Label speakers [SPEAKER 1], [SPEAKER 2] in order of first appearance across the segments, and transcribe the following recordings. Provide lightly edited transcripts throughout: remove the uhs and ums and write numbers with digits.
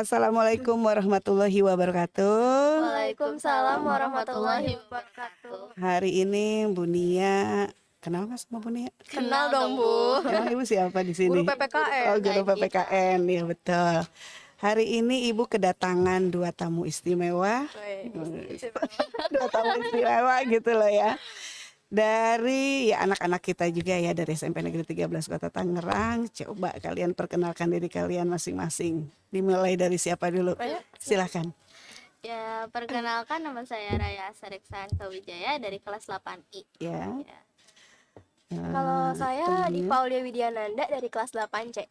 [SPEAKER 1] Assalamualaikum warahmatullahi wabarakatuh.
[SPEAKER 2] Waalaikumsalam warahmatullahi wabarakatuh.
[SPEAKER 1] Hari ini Bu Nia, kenal nggak sama Bu Nia?
[SPEAKER 2] Kenal dong Bu.
[SPEAKER 1] Emang Ibu siapa di sini?
[SPEAKER 2] Guru PPKN.
[SPEAKER 1] Oh, guru PPKN, ya betul. Hari ini Ibu kedatangan dua tamu istimewa. Dua tamu istimewa gitu loh ya. Dari ya anak-anak kita juga ya, dari SMP Negeri 13 Kota Tangerang. Coba kalian perkenalkan diri kalian masing-masing. Dimulai dari siapa dulu? Silakan.
[SPEAKER 2] Ya, perkenalkan, nama saya Raya Sariksanto Wijaya dari kelas 8I.
[SPEAKER 1] Ya.
[SPEAKER 3] Kalau saya Diva Aulia Widiananda dari kelas 8C.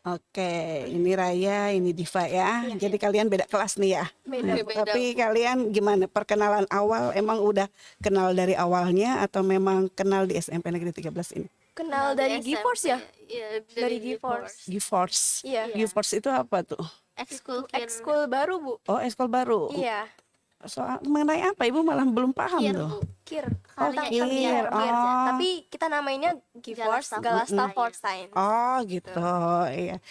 [SPEAKER 1] Oke, ini Raya, ini Diva ya. Jadi kalian beda kelas nih ya.
[SPEAKER 3] Beda.
[SPEAKER 1] Tapi kalian gimana? Perkenalan awal emang udah kenal dari awalnya atau memang kenal di SMP Negeri 13 ini?
[SPEAKER 3] Kenal dari GeForce ya?
[SPEAKER 2] Iya,
[SPEAKER 3] Dari GeForce.
[SPEAKER 1] GeForce.
[SPEAKER 3] Iya.
[SPEAKER 1] GeForce itu apa tuh?
[SPEAKER 3] Ekskul baru Bu.
[SPEAKER 1] Oh, ekskul baru.
[SPEAKER 3] Iya.
[SPEAKER 1] Soal mengenai apa? Ibu malah belum paham
[SPEAKER 2] Kir,
[SPEAKER 1] tuh.
[SPEAKER 2] Bu.
[SPEAKER 3] Kir.
[SPEAKER 1] Oh,
[SPEAKER 3] Tentang
[SPEAKER 1] Kir.
[SPEAKER 3] Kir.
[SPEAKER 1] Oh.
[SPEAKER 3] Tapi kita namainnya GeForce Galasta for Science.
[SPEAKER 1] Oh, gitu. Iya.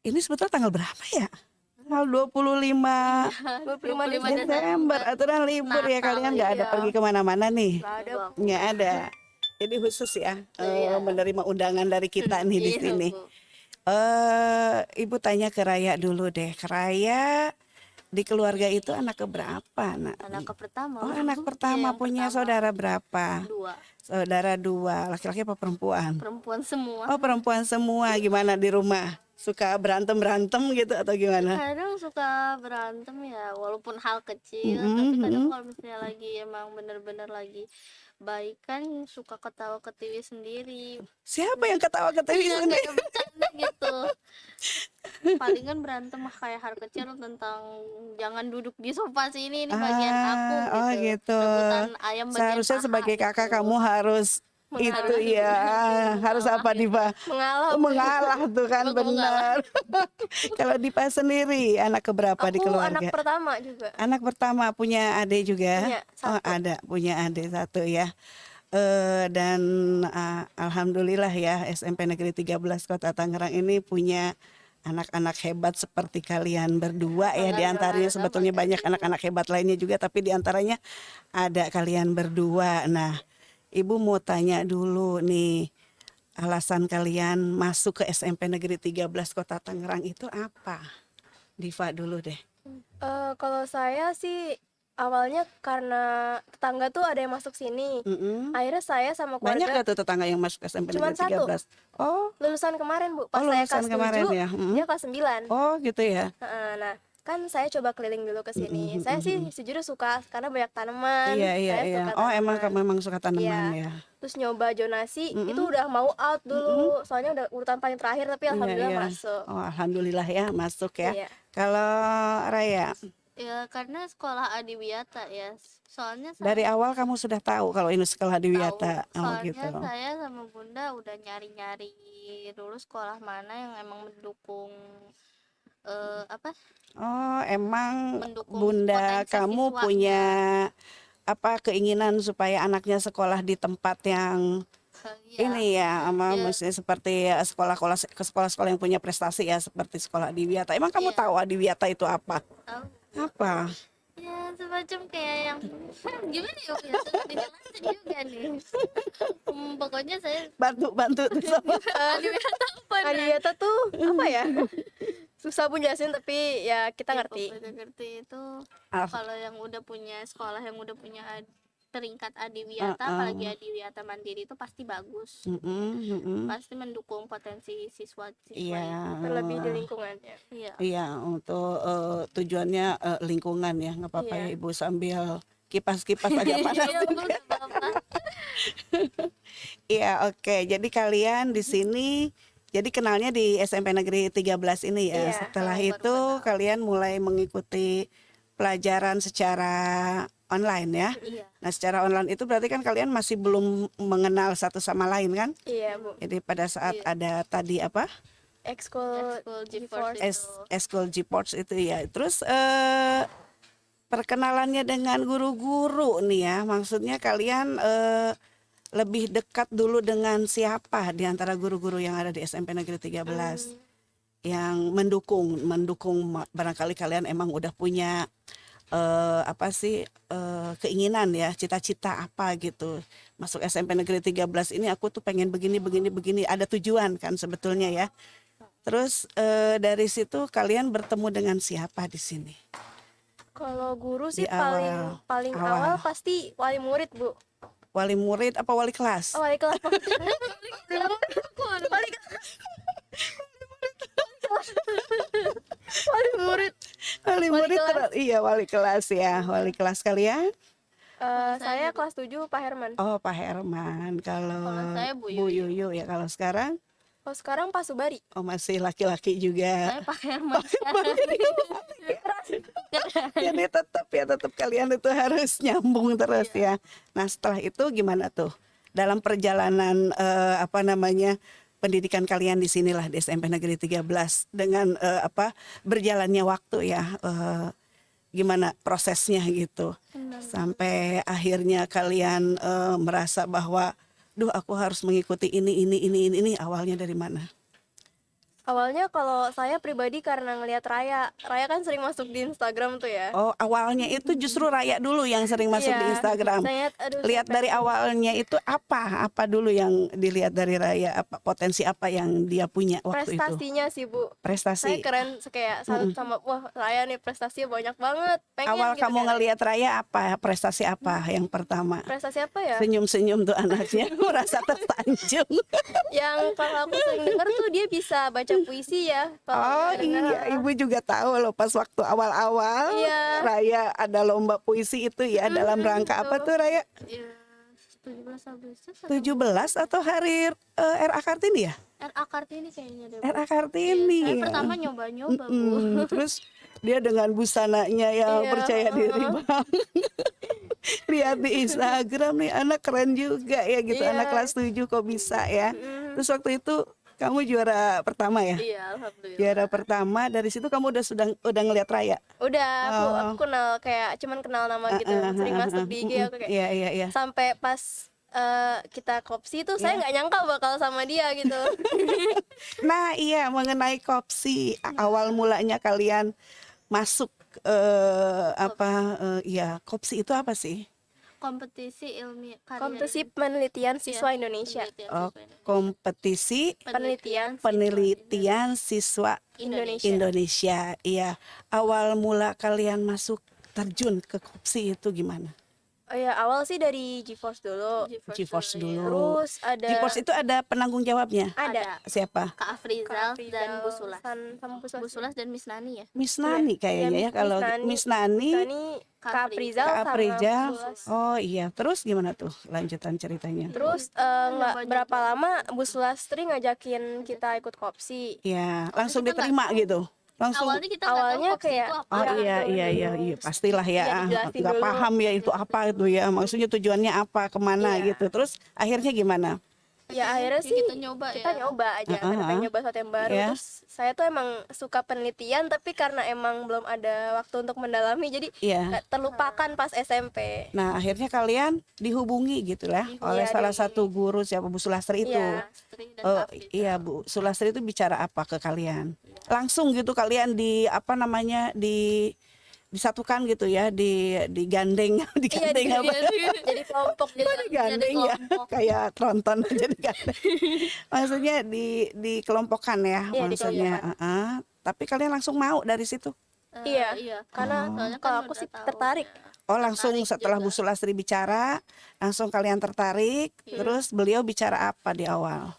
[SPEAKER 1] Ini sebetulnya tanggal berapa ya? Tanggal 25
[SPEAKER 3] 25
[SPEAKER 1] Desember. Aturan libur ya, kalian nggak ada
[SPEAKER 3] iya.
[SPEAKER 1] pergi kemana-mana nih?
[SPEAKER 3] Nggak ada.
[SPEAKER 1] Nggak ada. Jadi khusus ya menerima undangan dari kita nih di
[SPEAKER 2] Iya,
[SPEAKER 1] sini.
[SPEAKER 2] Bu.
[SPEAKER 1] Ibu tanya ke Raya dulu deh. Ke Raya di keluarga itu anak keberapa, Nak?
[SPEAKER 2] Anak pertama.
[SPEAKER 1] Oh,
[SPEAKER 2] Bu.
[SPEAKER 1] anak
[SPEAKER 2] Iya,
[SPEAKER 1] pertama.
[SPEAKER 2] yang
[SPEAKER 1] Punya
[SPEAKER 2] pertama.
[SPEAKER 1] saudara berapa?
[SPEAKER 2] 2.
[SPEAKER 1] Saudara 2, laki-laki apa perempuan?
[SPEAKER 2] Perempuan semua.
[SPEAKER 1] Oh, perempuan semua. Gimana di rumah? Suka berantem-berantem gitu atau gimana?
[SPEAKER 2] Kadang suka berantem ya, walaupun hal kecil,
[SPEAKER 1] Mm-mm,
[SPEAKER 2] tapi kadang
[SPEAKER 1] mm-mm.
[SPEAKER 2] kalau misalnya lagi emang bener-bener lagi baikan, suka ketawa ketiwi sendiri.
[SPEAKER 1] Siapa yang ketawa-ketawa
[SPEAKER 2] Iya,
[SPEAKER 1] sendiri?
[SPEAKER 2] kayak bercanda gitu. Palingan berantem mah kayak hal kecil tentang jangan duduk di sofa sini, ini bagian aku gitu.
[SPEAKER 1] Oh gitu.
[SPEAKER 2] Rebutan ayam bagian
[SPEAKER 1] Seharusnya
[SPEAKER 2] paha
[SPEAKER 1] sebagai kakak
[SPEAKER 2] gitu.
[SPEAKER 1] kamu harus itu ya, harus apa Diva?
[SPEAKER 3] Mengalah.
[SPEAKER 1] Mengalah tuh kan,
[SPEAKER 2] Aku mengalah.
[SPEAKER 1] benar. Kalau Diva sendiri anak keberapa di
[SPEAKER 3] Aku
[SPEAKER 1] keluarga?
[SPEAKER 3] anak pertama juga.
[SPEAKER 1] Anak pertama, punya adik juga?
[SPEAKER 3] Punya,
[SPEAKER 1] Oh,
[SPEAKER 3] satu.
[SPEAKER 1] ada, punya adik satu ya. Dan alhamdulillah ya, SMP Negeri 13 Kota Tangerang ini punya anak-anak hebat seperti kalian berdua ya. Di antaranya sebetulnya banyak anak-anak hebat lainnya juga, tapi di antaranya ada kalian berdua. Nah, Ibu mau tanya dulu nih, alasan kalian masuk ke SMP Negeri 13 Kota Tangerang itu apa? Diva dulu deh.
[SPEAKER 3] Kalau saya sih awalnya karena tetangga tuh ada yang masuk sini.
[SPEAKER 1] Mm-mm.
[SPEAKER 3] Akhirnya saya sama
[SPEAKER 1] Banyak
[SPEAKER 3] keluarga
[SPEAKER 1] gak tuh tetangga yang masuk SMP
[SPEAKER 3] Cuman
[SPEAKER 1] Negeri 13? Oh,
[SPEAKER 3] lulusan kemarin Bu. Pas
[SPEAKER 1] Oh,
[SPEAKER 3] saya
[SPEAKER 1] lulusan
[SPEAKER 3] kelas
[SPEAKER 1] kemarin
[SPEAKER 3] 7,
[SPEAKER 1] ya. Mm.
[SPEAKER 3] dia kelas 9.
[SPEAKER 1] oh gitu ya.
[SPEAKER 3] Nah, kan saya coba keliling dulu ke sini. Saya sih sejujurnya suka karena banyak tanaman.
[SPEAKER 1] Iya iya
[SPEAKER 3] Saya
[SPEAKER 1] iya.
[SPEAKER 3] suka
[SPEAKER 1] Oh emang
[SPEAKER 3] tanaman.
[SPEAKER 1] memang suka tanaman
[SPEAKER 3] Iya.
[SPEAKER 1] ya.
[SPEAKER 3] Terus nyoba jonasi, itu udah mau out dulu. Soalnya udah urutan paling terakhir, tapi alhamdulillah
[SPEAKER 1] Iya, iya.
[SPEAKER 3] masuk.
[SPEAKER 1] Oh alhamdulillah ya masuk ya.
[SPEAKER 3] Iya.
[SPEAKER 1] Kalau Raya,
[SPEAKER 2] Ya karena sekolah Adiwiyata ya. Soalnya saya
[SPEAKER 1] dari awal kamu sudah tahu kalau ini sekolah di Wiyata.
[SPEAKER 2] tahu,
[SPEAKER 1] Oh
[SPEAKER 2] soalnya
[SPEAKER 1] gitu.
[SPEAKER 2] saya sama Bunda udah nyari-nyari dulu sekolah mana yang emang mendukung apa
[SPEAKER 1] Oh emang
[SPEAKER 2] mendukung
[SPEAKER 1] Bunda
[SPEAKER 2] potensi
[SPEAKER 1] kamu
[SPEAKER 2] siswanya.
[SPEAKER 1] punya apa keinginan supaya anaknya sekolah di tempat yang
[SPEAKER 2] Ya,
[SPEAKER 1] ini ya, sama
[SPEAKER 2] Iya.
[SPEAKER 1] maksudnya seperti sekolah-sekolah yang punya prestasi ya, seperti sekolah Adiwiyata. Emang kamu
[SPEAKER 2] Iya.
[SPEAKER 1] tahu Adiwiyata itu apa?
[SPEAKER 2] tahu.
[SPEAKER 1] Apa?
[SPEAKER 2] Ya semacam kayak yang gimana ya Bu, ya susah dijelasin juga nih. Pokoknya saya
[SPEAKER 1] Bantu tuh sama.
[SPEAKER 2] Adiwiyata apa nih?
[SPEAKER 3] Adiwiyata tuh apa ya? Susah pun jelasin, tapi ya kita ngerti.
[SPEAKER 2] Pokoknya ngerti itu
[SPEAKER 1] Ah.
[SPEAKER 2] kalau yang udah punya sekolah yang udah punya peringkat Adiwiyata, apalagi Adiwiyata Mandiri itu pasti bagus. Pasti mendukung potensi siswa-siswa.
[SPEAKER 1] Iya.
[SPEAKER 3] Terlebih di lingkungannya.
[SPEAKER 2] Iya.
[SPEAKER 1] Iya, untuk tujuannya lingkungan ya, nggak apa-apa ya
[SPEAKER 3] Iya.
[SPEAKER 1] Ibu sambil kipas-kipas agak panas.
[SPEAKER 2] Iya, Bu, nggak apa-apa.
[SPEAKER 1] Iya, oke. Jadi kalian di sini jadi kenalnya di SMP Negeri 13 ini ya.
[SPEAKER 3] Iya,
[SPEAKER 1] Setelah
[SPEAKER 2] baru
[SPEAKER 1] itu
[SPEAKER 2] kenal.
[SPEAKER 1] kalian mulai mengikuti pelajaran secara online ya.
[SPEAKER 2] Iya.
[SPEAKER 1] Nah, secara online itu berarti kan kalian masih belum mengenal satu sama lain kan?
[SPEAKER 3] Iya Bu.
[SPEAKER 1] Jadi pada saat
[SPEAKER 2] Iya.
[SPEAKER 1] ada tadi apa?
[SPEAKER 3] Ekskul
[SPEAKER 2] Ekskul
[SPEAKER 3] GeForce.
[SPEAKER 2] GeForce.
[SPEAKER 1] Eskul G-Ports itu ya. Terus perkenalannya dengan guru-guru nih ya. Maksudnya kalian lebih dekat dulu dengan siapa di antara guru-guru yang ada di SMP Negeri 13? yang mendukung barangkali kalian emang udah punya keinginan ya, cita-cita apa gitu. Masuk SMP Negeri 13 ini aku tuh pengen begini, ada tujuan kan sebetulnya ya. Terus dari situ kalian bertemu dengan siapa di sini?
[SPEAKER 3] Kalau guru sih
[SPEAKER 1] Di awal-
[SPEAKER 3] paling
[SPEAKER 1] awal.
[SPEAKER 3] awal pasti wali murid, Bu.
[SPEAKER 1] Wali murid apa wali kelas?
[SPEAKER 3] Oh, wali kelas. Wali murid.
[SPEAKER 1] Wali murid
[SPEAKER 3] kelas.
[SPEAKER 1] iya wali kelas ya. Wali kelas kalian?
[SPEAKER 3] Saya kelas 7 Pak Herman.
[SPEAKER 1] Oh, Pak Herman. Kalau
[SPEAKER 2] Kalau saya Bu
[SPEAKER 1] Bu Yuyu ya. Kalau sekarang
[SPEAKER 3] Oh, sekarang Pak Subari.
[SPEAKER 1] oh masih laki-laki juga.
[SPEAKER 2] saya Pak Herman.
[SPEAKER 1] Jadi tetap kalian itu harus nyambung terus ya. Nah, setelah itu gimana tuh? Dalam perjalanan pendidikan kalian di sinilah di SMP Negeri 13 dengan berjalannya waktu ya. Gimana prosesnya gitu. Sampai akhirnya kalian merasa bahwa duh aku harus mengikuti ini awalnya dari mana?
[SPEAKER 3] Awalnya kalau saya pribadi karena ngelihat Raya kan sering masuk di Instagram tuh ya.
[SPEAKER 1] Oh, awalnya itu justru Raya dulu yang sering masuk di
[SPEAKER 3] Iya,
[SPEAKER 1] Instagram.
[SPEAKER 3] saya aduh,
[SPEAKER 1] Lihat
[SPEAKER 3] saya
[SPEAKER 1] dari awalnya itu apa dulu yang dilihat dari Raya, potensi apa yang dia punya waktu itu?
[SPEAKER 3] prestasinya sih, Bu. Saya
[SPEAKER 1] Prestasi.
[SPEAKER 3] keren kayak salut sama wah Raya nih prestasinya banyak banget. Pengen
[SPEAKER 1] Awal
[SPEAKER 3] gitu
[SPEAKER 1] kamu
[SPEAKER 3] kan.
[SPEAKER 1] ngelihat Raya apa? Prestasi apa yang pertama?
[SPEAKER 3] Prestasi apa ya?
[SPEAKER 1] Senyum-senyum tuh anaknya, merasa tersanjung.
[SPEAKER 3] Yang kalau aku sering denger tuh dia bisa baca puisi ya.
[SPEAKER 1] Oh iya, ibu juga tahu loh pas waktu awal-awal
[SPEAKER 3] Iya.
[SPEAKER 1] Raya ada lomba puisi itu ya dalam rangka apa tuh Raya?
[SPEAKER 2] Ya, 17 Agustus
[SPEAKER 1] 17 atau hari RA Kartini ya?
[SPEAKER 2] RA Kartini kayaknya deh, Bu.
[SPEAKER 1] RA Kartini.
[SPEAKER 2] Saya pertama nyoba-nyoba, Bu.
[SPEAKER 1] Terus dia dengan busananya yang
[SPEAKER 3] Iya,
[SPEAKER 1] percaya diri banget. Lihat di Instagram nih anak keren juga ya gitu,
[SPEAKER 3] Iya.
[SPEAKER 1] anak kelas 7 kok bisa ya. Terus waktu itu kamu juara pertama ya?
[SPEAKER 2] Iya, alhamdulillah.
[SPEAKER 1] Juara pertama, dari situ kamu udah ngeliat Raya.
[SPEAKER 3] Udah aku kenal kayak cuman kenal nama gitu. Sering masuk di IG aku kayak
[SPEAKER 1] Iya.
[SPEAKER 3] sampai pas kita kopsi tuh saya nggak nyangka bakal sama dia gitu.
[SPEAKER 1] Nah iya, mengenai kopsi, awal mulanya kalian masuk kopsi itu apa sih?
[SPEAKER 2] Kompetisi ilmiah
[SPEAKER 3] Kompetisi penelitian siswa Indonesia.
[SPEAKER 1] Oh, kompetisi penelitian siswa
[SPEAKER 3] Indonesia.
[SPEAKER 1] Indonesia. Iya. Awal mula kalian masuk terjun ke kopsi itu gimana?
[SPEAKER 3] Oh ya, awal sih dari GeForce dulu.
[SPEAKER 1] GeForce dulu.
[SPEAKER 3] Terus ada
[SPEAKER 1] GeForce itu ada penanggung jawabnya?
[SPEAKER 3] ada
[SPEAKER 1] Siapa?
[SPEAKER 2] Kak Afrizal
[SPEAKER 3] Kak
[SPEAKER 2] dan
[SPEAKER 3] Afrizal,
[SPEAKER 2] Bu Sulas.
[SPEAKER 3] sama Bu Sulas.
[SPEAKER 2] Bu Sulas dan Miss Nani ya.
[SPEAKER 1] Miss Nani kayaknya ya. Kalau Miss Nani,
[SPEAKER 3] Tani, Kak Afrizal
[SPEAKER 1] Kak
[SPEAKER 3] sama
[SPEAKER 1] Aprijal.
[SPEAKER 3] Bu Sulas.
[SPEAKER 1] Oh iya, terus gimana tuh lanjutan ceritanya?
[SPEAKER 3] Terus nggak berapa lama Bu Sulastri ngajakin kita ikut kopsi.
[SPEAKER 1] Ya, langsung
[SPEAKER 2] kita nggak
[SPEAKER 1] diterima
[SPEAKER 2] tahu.
[SPEAKER 1] gitu. Langsung.
[SPEAKER 2] Awalnya kita nggak tahu
[SPEAKER 3] Awalnya
[SPEAKER 2] kopsi
[SPEAKER 3] kayak
[SPEAKER 2] itu apa.
[SPEAKER 1] Oh
[SPEAKER 3] Ya,
[SPEAKER 1] iya, pastilah ya.
[SPEAKER 3] Iya, dijelasin
[SPEAKER 1] Nggak
[SPEAKER 3] dulu.
[SPEAKER 1] paham ya itu apa itu ya. Maksudnya tujuannya apa, kemana
[SPEAKER 3] Iya.
[SPEAKER 1] gitu. Terus akhirnya gimana?
[SPEAKER 3] Ya akhirnya
[SPEAKER 2] Ya,
[SPEAKER 3] sih
[SPEAKER 2] kita nyoba
[SPEAKER 3] kita
[SPEAKER 2] ya.
[SPEAKER 3] nyoba aja karena pengen nyoba sesuatu yang baru.
[SPEAKER 1] Ya.
[SPEAKER 3] Terus saya tuh emang suka penelitian tapi karena emang belum ada waktu untuk mendalami jadi
[SPEAKER 1] Iya.
[SPEAKER 3] nggak terlupakan pas SMP.
[SPEAKER 1] Nah akhirnya kalian dihubungi gitu lah oleh
[SPEAKER 3] Iya,
[SPEAKER 1] salah
[SPEAKER 3] di-
[SPEAKER 1] satu guru siapa Bu Sulastri itu.
[SPEAKER 3] Iya.
[SPEAKER 2] Sri dan
[SPEAKER 1] Oh
[SPEAKER 2] Kak Afrizal.
[SPEAKER 1] iya Bu Sulastri itu bicara apa ke kalian? Langsung gitu kalian disatukan gitu ya, digandeng,
[SPEAKER 3] Iya,
[SPEAKER 1] digandeng apa?
[SPEAKER 3] jadi kelompok gitu.
[SPEAKER 1] Digandeng ya,
[SPEAKER 2] kelompok.
[SPEAKER 1] kayak tronton jadi gandeng. Maksudnya dikelompokkan ya,
[SPEAKER 3] Iya,
[SPEAKER 1] maksudnya. Tapi kalian langsung mau dari situ?
[SPEAKER 3] Iya, karena
[SPEAKER 2] Soalnya kan
[SPEAKER 3] kalau aku
[SPEAKER 2] udah
[SPEAKER 3] sih
[SPEAKER 2] tahu.
[SPEAKER 3] tertarik.
[SPEAKER 1] Oh langsung
[SPEAKER 2] Tertarik
[SPEAKER 1] setelah
[SPEAKER 2] juga.
[SPEAKER 1] Bu Sulastri bicara, langsung kalian tertarik, terus beliau bicara apa di awal?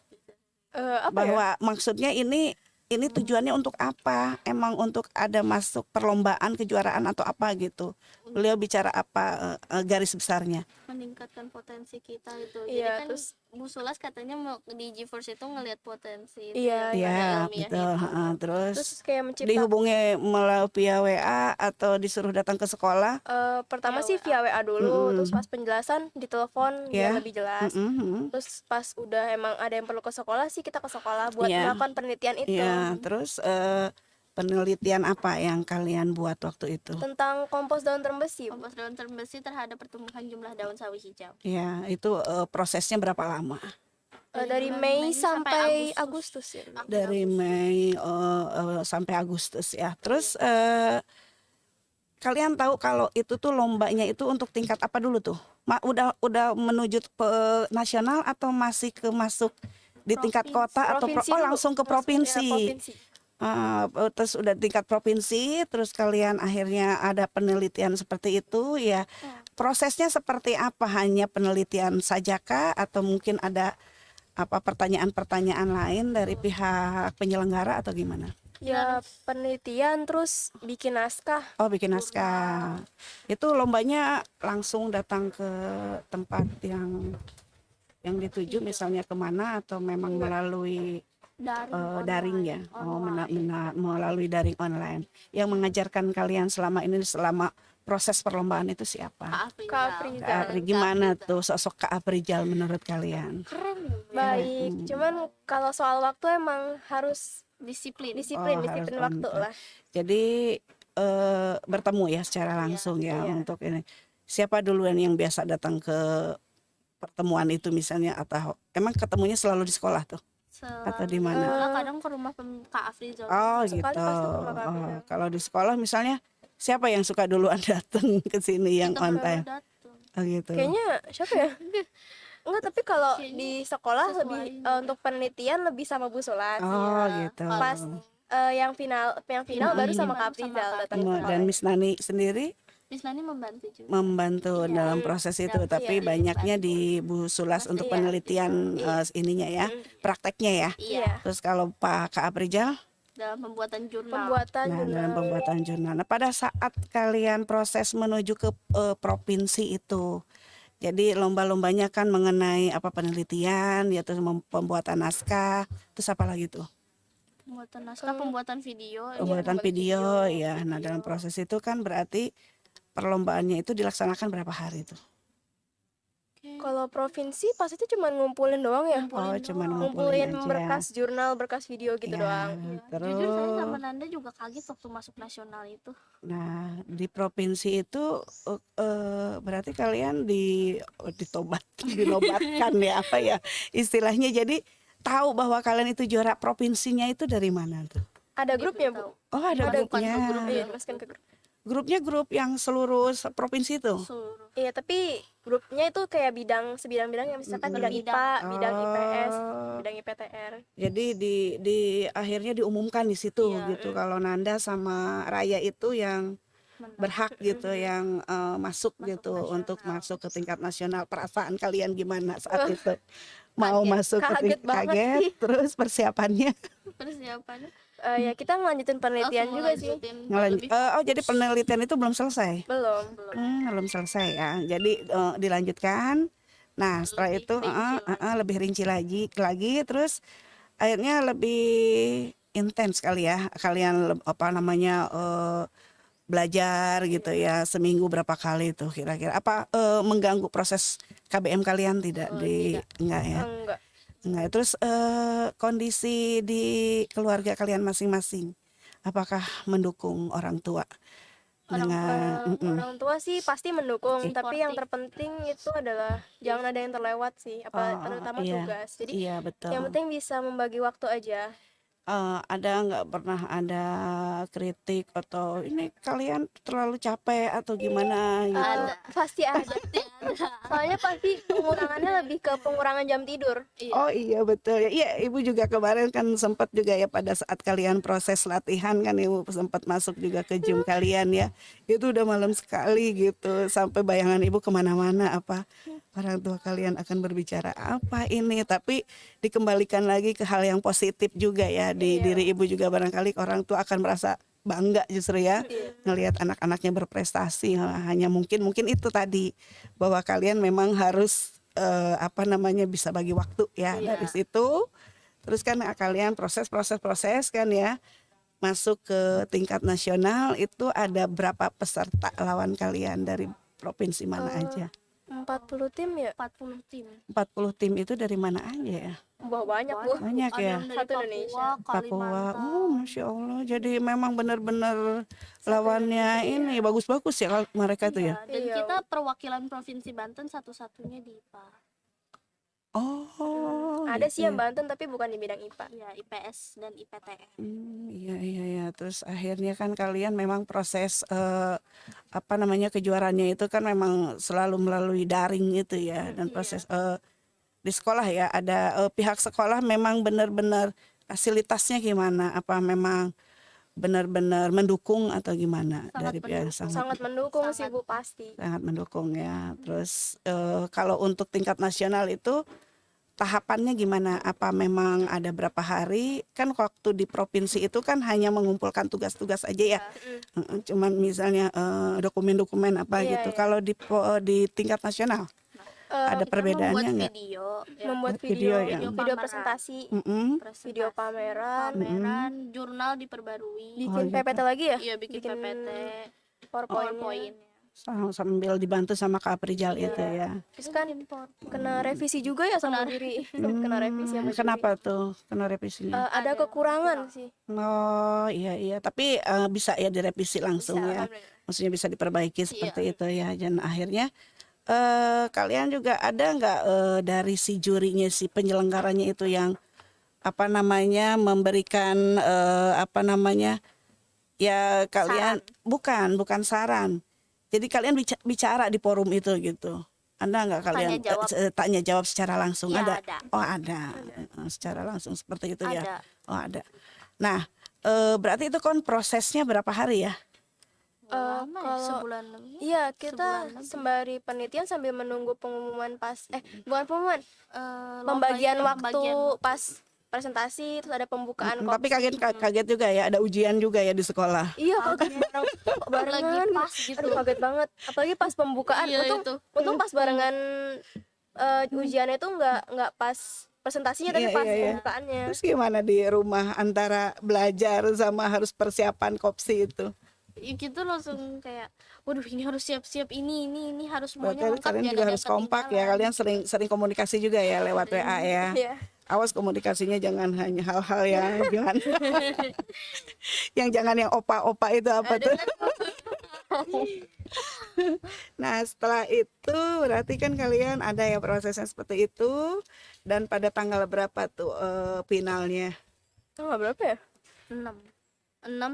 [SPEAKER 3] Apa ya?
[SPEAKER 1] Bahwa maksudnya ini tujuannya untuk apa? Emang untuk ada masuk perlombaan, kejuaraan atau apa gitu? Beliau bicara apa garis besarnya?
[SPEAKER 2] Meningkatkan potensi kita itu.
[SPEAKER 3] Iya,
[SPEAKER 2] Jadi kan
[SPEAKER 3] terus-
[SPEAKER 2] Bu Sulas katanya mau di GeForce itu ngelihat potensi itu
[SPEAKER 3] Iya,
[SPEAKER 2] ya,
[SPEAKER 1] Iya,
[SPEAKER 2] pada ilmiah
[SPEAKER 1] betul.
[SPEAKER 2] itu.
[SPEAKER 1] Terus
[SPEAKER 3] Terus kayak menciptakan
[SPEAKER 1] dihubungi melalui via WA atau disuruh datang ke sekolah?
[SPEAKER 3] pertama
[SPEAKER 2] Via
[SPEAKER 3] sih via WA dulu,
[SPEAKER 1] Mm-mm.
[SPEAKER 3] terus pas penjelasan ditelepon
[SPEAKER 1] Ya.
[SPEAKER 3] biar lebih jelas.
[SPEAKER 1] Mm-mm.
[SPEAKER 3] Terus pas udah emang ada yang perlu ke sekolah sih kita ke sekolah buat
[SPEAKER 1] Iya.
[SPEAKER 3] melakukan penelitian itu
[SPEAKER 1] Iya, terus penelitian apa yang kalian buat waktu itu?
[SPEAKER 3] tentang kompos daun terembesi. Bu.
[SPEAKER 2] Kompos daun terembesi terhadap pertumbuhan jumlah daun sawi hijau.
[SPEAKER 1] Ya, itu prosesnya berapa lama?
[SPEAKER 3] Dari
[SPEAKER 2] bulan
[SPEAKER 3] Mei
[SPEAKER 2] Mei sampai
[SPEAKER 3] sampai
[SPEAKER 2] Agustus.
[SPEAKER 3] Agustus ya.
[SPEAKER 1] Dari Mei sampai Agustus ya. Terus kalian tahu kalau itu tuh lombanya itu untuk tingkat apa dulu tuh? Udah menuju ke nasional atau masih masuk di tingkat
[SPEAKER 2] Provinsi.
[SPEAKER 1] kota atau
[SPEAKER 3] Provinsi dulu.
[SPEAKER 1] langsung ke
[SPEAKER 3] Ya,
[SPEAKER 1] provinsi?
[SPEAKER 3] provinsi.
[SPEAKER 1] Terus udah tingkat provinsi, terus kalian akhirnya ada penelitian seperti itu ya. Prosesnya seperti apa? Hanya penelitian saja kah atau mungkin ada apa pertanyaan-pertanyaan lain dari pihak penyelenggara atau gimana?
[SPEAKER 3] Ya penelitian terus bikin naskah.
[SPEAKER 1] Oh, bikin naskah. Itu lombanya langsung datang ke tempat yang dituju, misalnya kemana atau memang melalui daring ya? Oh, melalui daring online. Yang mengajarkan kalian selama ini, selama proses perlombaan itu siapa?
[SPEAKER 3] Kak Afrizal.
[SPEAKER 1] Kak Apri, gimana tuh sosok Kak Aprizal menurut kalian?
[SPEAKER 2] Keren.
[SPEAKER 3] Baik, cuman kalau soal waktu emang harus
[SPEAKER 2] Disiplin.
[SPEAKER 3] disiplin
[SPEAKER 1] Oh,
[SPEAKER 3] disiplin
[SPEAKER 1] harus
[SPEAKER 3] waktu
[SPEAKER 1] on.
[SPEAKER 3] lah.
[SPEAKER 1] Jadi bertemu ya secara langsung ya
[SPEAKER 3] Iya.
[SPEAKER 1] untuk ini. Siapa duluan yang biasa datang ke pertemuan itu misalnya, atau emang ketemunya selalu di sekolah tuh atau di mana?
[SPEAKER 2] Kadang ke rumah Kak Afrizal.
[SPEAKER 1] Oh
[SPEAKER 3] sekali
[SPEAKER 1] gitu.
[SPEAKER 3] pasti ke rumah Kak
[SPEAKER 1] Oh,
[SPEAKER 3] Aprizal.
[SPEAKER 1] kalau di sekolah misalnya siapa yang suka duluan datang ke sini yang
[SPEAKER 2] Kita
[SPEAKER 1] on
[SPEAKER 2] baru
[SPEAKER 1] time?
[SPEAKER 2] datang.
[SPEAKER 1] Oh gitu.
[SPEAKER 3] Kayaknya siapa ya? Enggak, tapi kalau
[SPEAKER 2] Kayaknya
[SPEAKER 3] di sekolah
[SPEAKER 2] sesuai.
[SPEAKER 3] lebih untuk penelitian lebih sama Bu Sulas.
[SPEAKER 1] Oh
[SPEAKER 2] Iya.
[SPEAKER 1] gitu.
[SPEAKER 3] Pas yang final baru sama Kak
[SPEAKER 2] Sama
[SPEAKER 3] Aprizal
[SPEAKER 2] Kak
[SPEAKER 3] datang ke sekolah.
[SPEAKER 1] Dan Miss Nani sendiri
[SPEAKER 2] Miss Nani membantu juga.
[SPEAKER 1] membantu
[SPEAKER 2] Iya.
[SPEAKER 1] dalam proses itu,
[SPEAKER 2] Iya,
[SPEAKER 1] tapi
[SPEAKER 2] iya,
[SPEAKER 1] banyaknya di Bu Sulas untuk
[SPEAKER 3] Iya.
[SPEAKER 1] penelitian ininya ya, prakteknya ya.
[SPEAKER 2] Iya.
[SPEAKER 1] Terus kalau Pak Kak Aprizal,
[SPEAKER 2] Dalam pembuatan jurnal.
[SPEAKER 3] Pembuatan
[SPEAKER 1] nah, dalam
[SPEAKER 3] jurnal.
[SPEAKER 1] pembuatan jurnal. Nah, pada saat kalian proses menuju ke provinsi itu, jadi lomba-lombanya kan mengenai apa penelitian, ya terus pembuatan naskah, terus apa lagi tuh?
[SPEAKER 2] Pembuatan naskah, pembuatan video.
[SPEAKER 1] Pembuatan video, ya. Nah, dalam proses itu kan berarti perlombaannya itu dilaksanakan berapa hari tuh?
[SPEAKER 3] Kalau provinsi pas itu cuma ngumpulin doang ya.
[SPEAKER 1] Oh, cuman
[SPEAKER 3] Ngumpulin
[SPEAKER 1] aja.
[SPEAKER 3] berkas jurnal, berkas video gitu
[SPEAKER 1] Ya,
[SPEAKER 3] doang.
[SPEAKER 1] terus,
[SPEAKER 2] Jujur saya sama Nanda juga kaget waktu masuk nasional itu.
[SPEAKER 1] nah di provinsi itu berarti kalian dinobatkan ya apa ya istilahnya. Jadi tahu bahwa kalian itu juara provinsinya itu dari mana tuh?
[SPEAKER 3] Ada grupnya, Bu.
[SPEAKER 1] Oh, ada grupnya.
[SPEAKER 3] Iya, dimasukin ke grup.
[SPEAKER 1] Grupnya grup yang seluruh provinsi tuh.
[SPEAKER 2] Seluruh.
[SPEAKER 3] Iya, tapi grupnya itu kayak sebidang-bidang yang misalkan bidang IPA, bidang IPS, bidang IPTR.
[SPEAKER 1] Jadi di akhirnya diumumkan di situ gitu. Kalau Nanda sama Raya itu yang berhak gitu, yang masuk gitu untuk masuk ke tingkat nasional. Perasaan kalian gimana saat itu? Mau masuk ke
[SPEAKER 3] Kaget
[SPEAKER 1] tingkat
[SPEAKER 3] banget
[SPEAKER 1] kaget,
[SPEAKER 3] sih.
[SPEAKER 1] terus persiapannya
[SPEAKER 2] Persiapannya
[SPEAKER 3] Ya kita ngelanjutin penelitian
[SPEAKER 2] langsung
[SPEAKER 3] juga sih.
[SPEAKER 2] ngelanjutin lebih
[SPEAKER 1] oh jadi penelitian itu belum selesai?
[SPEAKER 3] Belum.
[SPEAKER 1] Belum selesai ya. Jadi dilanjutkan. Nah setelah
[SPEAKER 2] Lebih
[SPEAKER 1] itu
[SPEAKER 2] rinci
[SPEAKER 1] lebih rinci lagi, terus akhirnya lebih intens kali ya kalian belajar gitu ya, seminggu berapa kali tuh kira-kira? Apa mengganggu proses KBM kalian tidak? Enggak ya? Enggak. Terus kondisi di keluarga kalian masing-masing, apakah mendukung orang tua?
[SPEAKER 3] Orang tua sih pasti mendukung,
[SPEAKER 1] Oke.
[SPEAKER 3] tapi yang terpenting itu adalah jangan ada yang terlewat sih, terutama
[SPEAKER 1] iya.
[SPEAKER 3] tugas. Jadi
[SPEAKER 1] Iya betul.
[SPEAKER 3] yang penting bisa membagi waktu aja.
[SPEAKER 1] Ada nggak pernah ada kritik atau ini kalian terlalu capek atau gimana gitu?
[SPEAKER 2] Ada.
[SPEAKER 3] Pasti ada. Soalnya pasti pengurangannya lebih ke pengurangan jam tidur.
[SPEAKER 1] Oh iya betul ya. Iya, Ibu juga kemarin kan sempat juga ya pada saat kalian proses latihan kan Ibu sempat masuk juga ke gym kalian ya. Itu udah malam sekali gitu, sampai bayangan Ibu kemana-mana, apa orang tua kalian akan berbicara apa ini, tapi dikembalikan lagi ke hal yang positif juga ya di diri Ibu juga, barangkali orang tua akan merasa bangga justru ya ngelihat anak-anaknya berprestasi. Hanya mungkin itu tadi bahwa kalian memang harus bisa bagi waktu ya dari situ. Terus kan kalian proses kan ya masuk ke tingkat nasional. Itu ada berapa peserta lawan kalian dari provinsi mana aja?
[SPEAKER 3] 40 tim ya?
[SPEAKER 2] 40 tim.
[SPEAKER 1] 40 tim itu dari mana aja ya?
[SPEAKER 3] Wah, banyak, Bu.
[SPEAKER 1] Banyak
[SPEAKER 2] Ada
[SPEAKER 1] ya.
[SPEAKER 2] yang dari
[SPEAKER 3] Satu Indonesia.
[SPEAKER 1] Papua, Masya Allah. Jadi memang benar-benar lawannya ini bagus-bagus ya kalau mereka tuh ya.
[SPEAKER 2] Dan
[SPEAKER 3] Iya.
[SPEAKER 2] kita perwakilan provinsi Banten satu-satunya di IPA.
[SPEAKER 1] Oh,
[SPEAKER 3] ada sih yang
[SPEAKER 1] iya.
[SPEAKER 3] Banten tapi bukan di bidang IPA.
[SPEAKER 2] Ya, IPS dan IPTN.
[SPEAKER 1] Iya iya ya. Terus akhirnya kan kalian memang proses apa namanya kejuaraannya itu kan memang selalu melalui daring gitu ya, dan proses di sekolah ya ada pihak sekolah memang benar-benar fasilitasnya gimana? Apa memang benar-benar mendukung atau gimana
[SPEAKER 2] Sangat
[SPEAKER 1] dari pihak
[SPEAKER 2] mendukung.
[SPEAKER 3] Sangat mendukung sih
[SPEAKER 2] Sangat.
[SPEAKER 3] Bu, pasti.
[SPEAKER 1] sangat mendukung ya. Terus kalau untuk tingkat nasional itu tahapannya gimana? Apa memang ada berapa hari? Kan waktu di provinsi itu kan hanya mengumpulkan tugas-tugas aja ya. Cuman misalnya dokumen-dokumen apa
[SPEAKER 3] Iya,
[SPEAKER 1] gitu.
[SPEAKER 3] iya.
[SPEAKER 1] Kalau di tingkat nasional ada
[SPEAKER 2] Kita
[SPEAKER 1] perbedaannya
[SPEAKER 2] membuat
[SPEAKER 1] nggak?
[SPEAKER 2] video, ya.
[SPEAKER 3] Membuat
[SPEAKER 1] Video
[SPEAKER 3] video,
[SPEAKER 1] ya.
[SPEAKER 3] video
[SPEAKER 2] Pameran.
[SPEAKER 3] presentasi,
[SPEAKER 1] Mm-mm.
[SPEAKER 3] video pameran,
[SPEAKER 2] pameran, jurnal diperbarui.
[SPEAKER 3] bikin
[SPEAKER 1] gitu.
[SPEAKER 3] PPT lagi ya?
[SPEAKER 2] Iya, bikin PPT,
[SPEAKER 3] PowerPoint.
[SPEAKER 2] PowerPoint.
[SPEAKER 1] Sambil dibantu sama Kak Prijal itu ya.
[SPEAKER 3] Terus kan kena revisi juga ya sama juri. Kena revisi sama juri.
[SPEAKER 1] Kenapa tuh kena revisinya?
[SPEAKER 3] Ada kekurangan sih.
[SPEAKER 1] Oh iya iya, tapi bisa ya direvisi langsung
[SPEAKER 3] Bisa,
[SPEAKER 1] ya.
[SPEAKER 3] alhamdulillah.
[SPEAKER 1] Maksudnya bisa diperbaiki seperti
[SPEAKER 2] Iya.
[SPEAKER 1] itu ya. Dan akhirnya kalian juga ada nggak dari si jurinya, si penyelenggaranya itu yang apa namanya memberikan apa namanya ya kalian bukan saran. Jadi kalian bicara di forum itu gitu. Ada nggak kalian
[SPEAKER 2] Tanya jawab.
[SPEAKER 1] tanya jawab secara langsung?
[SPEAKER 2] Iya,
[SPEAKER 1] ada.
[SPEAKER 2] ada.
[SPEAKER 1] Oh ada. Secara langsung seperti itu ya.
[SPEAKER 2] Ada.
[SPEAKER 1] Oh ada. Nah berarti itu kan prosesnya berapa hari ya?
[SPEAKER 2] Lama ya,
[SPEAKER 3] kalau-
[SPEAKER 2] sebulan lebih.
[SPEAKER 3] Iya, kita
[SPEAKER 2] Sebulan lebih.
[SPEAKER 3] sembari penelitian sambil menunggu pengumuman bukan pengumuman,
[SPEAKER 2] Lomba
[SPEAKER 3] pembagian
[SPEAKER 2] itu,
[SPEAKER 3] waktu
[SPEAKER 2] pembagian.
[SPEAKER 3] pas presentasi, terus ada pembukaan
[SPEAKER 1] Tapi
[SPEAKER 3] kopsi.
[SPEAKER 1] kaget juga ya, ada ujian juga ya di sekolah.
[SPEAKER 3] Iya, kaget barengan
[SPEAKER 2] Lagi
[SPEAKER 3] gitu.
[SPEAKER 2] pas gitu.
[SPEAKER 3] Aduh, kaget banget. Apalagi pas pembukaan.
[SPEAKER 2] Iya,
[SPEAKER 3] untung,
[SPEAKER 2] itu.
[SPEAKER 3] untung pas barengan ujiannya itu nggak pas presentasinya tapi
[SPEAKER 1] Iya,
[SPEAKER 3] pas
[SPEAKER 1] iya, iya.
[SPEAKER 3] pembukaannya.
[SPEAKER 1] Terus gimana di rumah antara belajar sama harus persiapan kopsi itu?
[SPEAKER 2] Ya, gitu langsung kayak, waduh ini harus siap-siap ini harus semuanya
[SPEAKER 1] Berarti
[SPEAKER 2] lengkap.
[SPEAKER 1] kalian
[SPEAKER 2] jangan
[SPEAKER 1] juga
[SPEAKER 2] ada
[SPEAKER 1] harus
[SPEAKER 2] yang
[SPEAKER 1] kompak ya.
[SPEAKER 2] ketinggalan.
[SPEAKER 1] Kalian sering komunikasi juga ya lewat WA ya.
[SPEAKER 3] Iya.
[SPEAKER 1] Awas komunikasinya jangan hanya hal-hal yang jangan yang opa-opa itu apa tuh. Nah setelah itu berarti kan kalian ada ya prosesnya seperti itu. Dan pada tanggal berapa tuh finalnya?
[SPEAKER 3] Tanggal berapa ya?
[SPEAKER 2] 6,